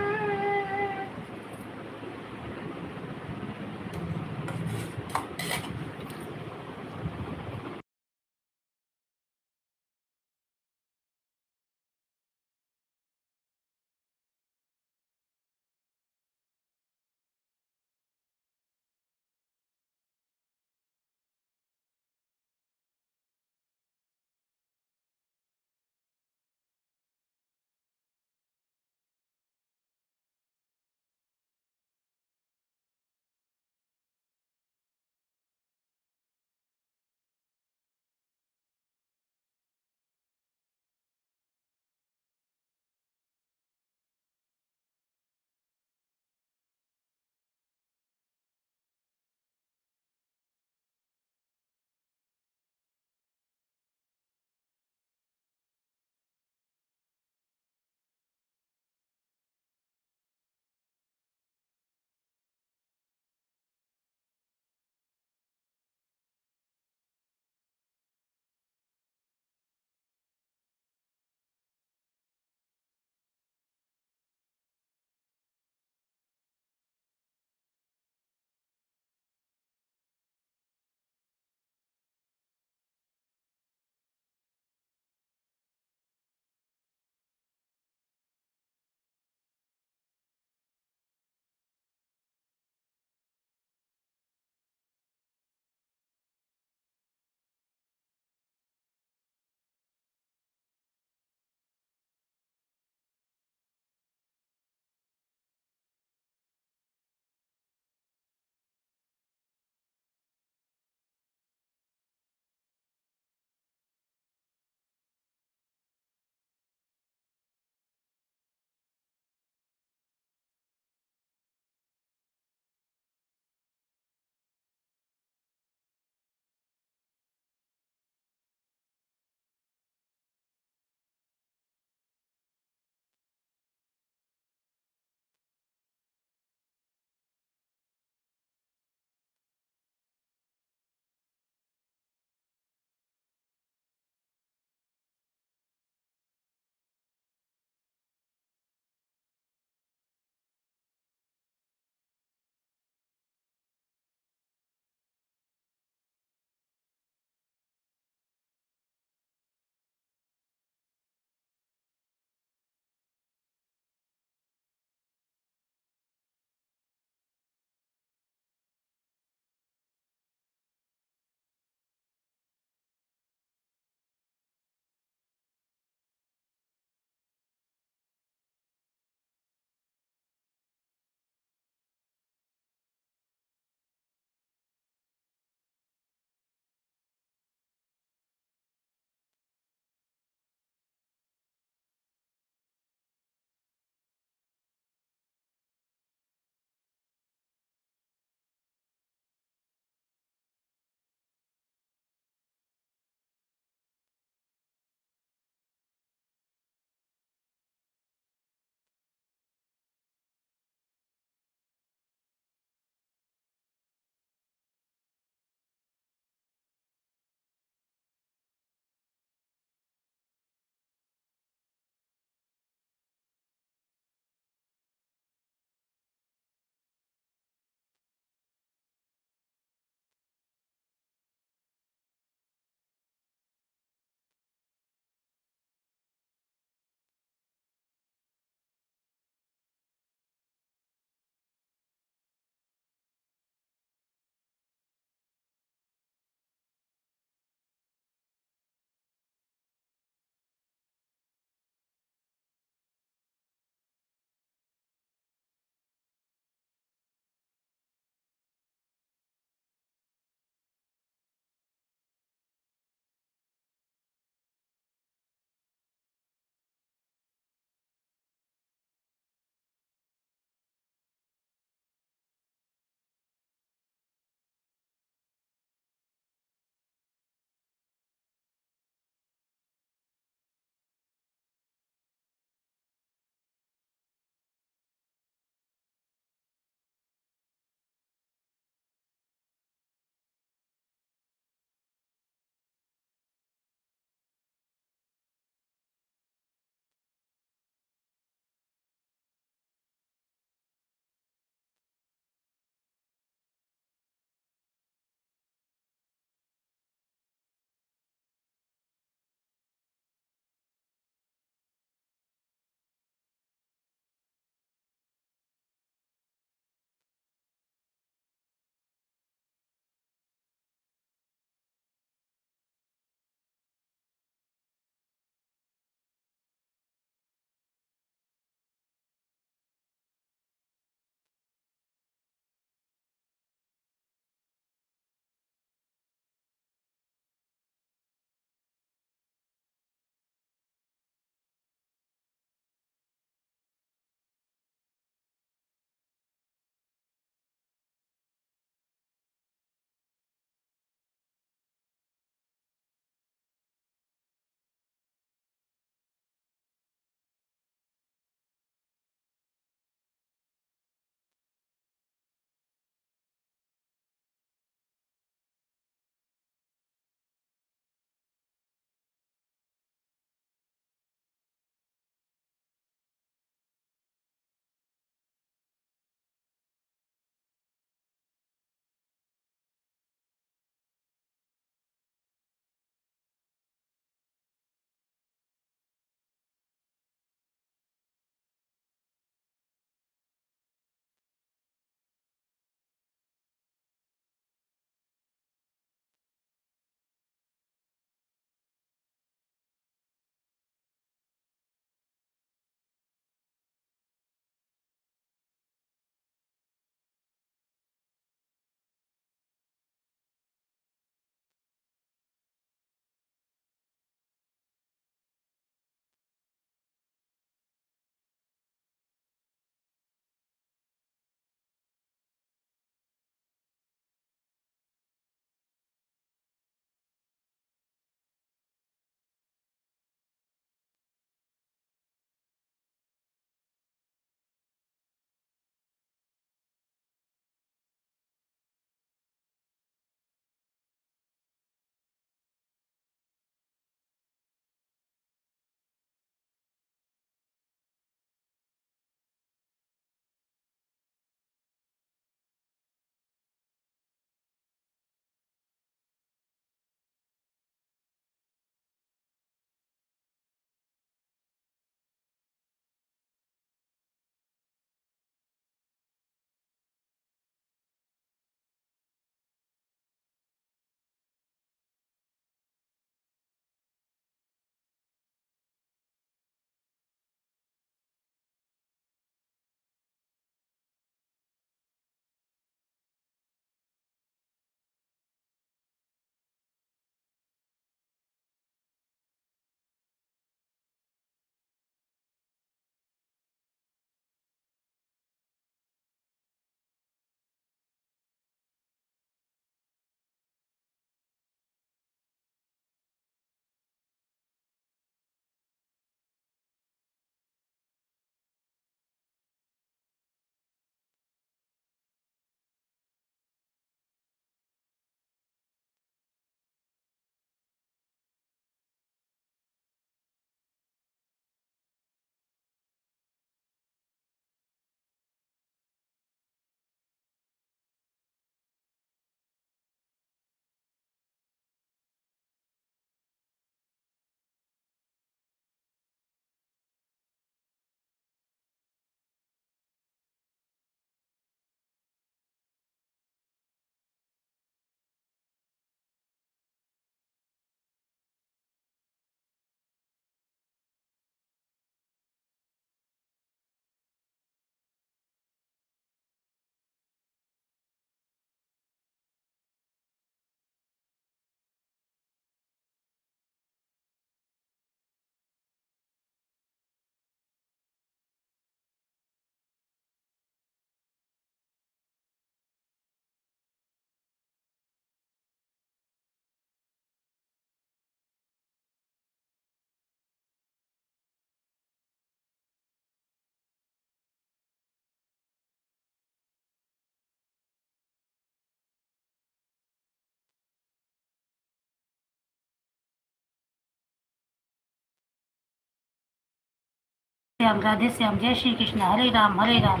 श्याम, राधे श्याम, जय श्री कृष्ण, हरे राम हरे राम।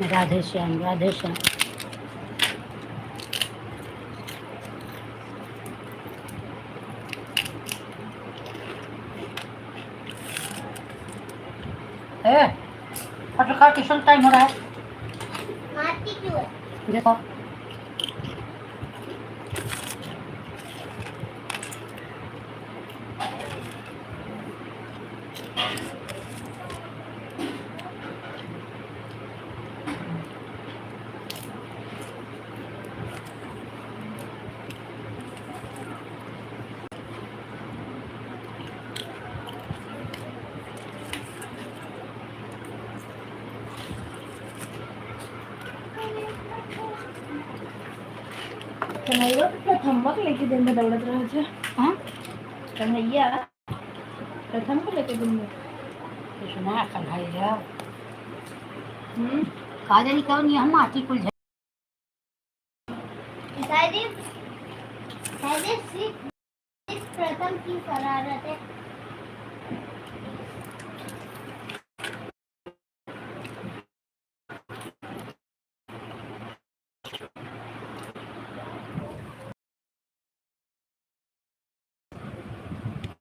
राधे श्याम, राधे श्याम। पत्रकार किशन टाइम हो रहा है, मारती क्यों है? देखो। कन्हैया प्रथम को लेके दिन में दौड़त रहे छे। हाँ कन्हैया प्रथम को लेके दिन में कृष्णा कन्हैया काजल कौन नहीं हम आती कुल शायद ये सिर्फ प्रथम की शरारत है।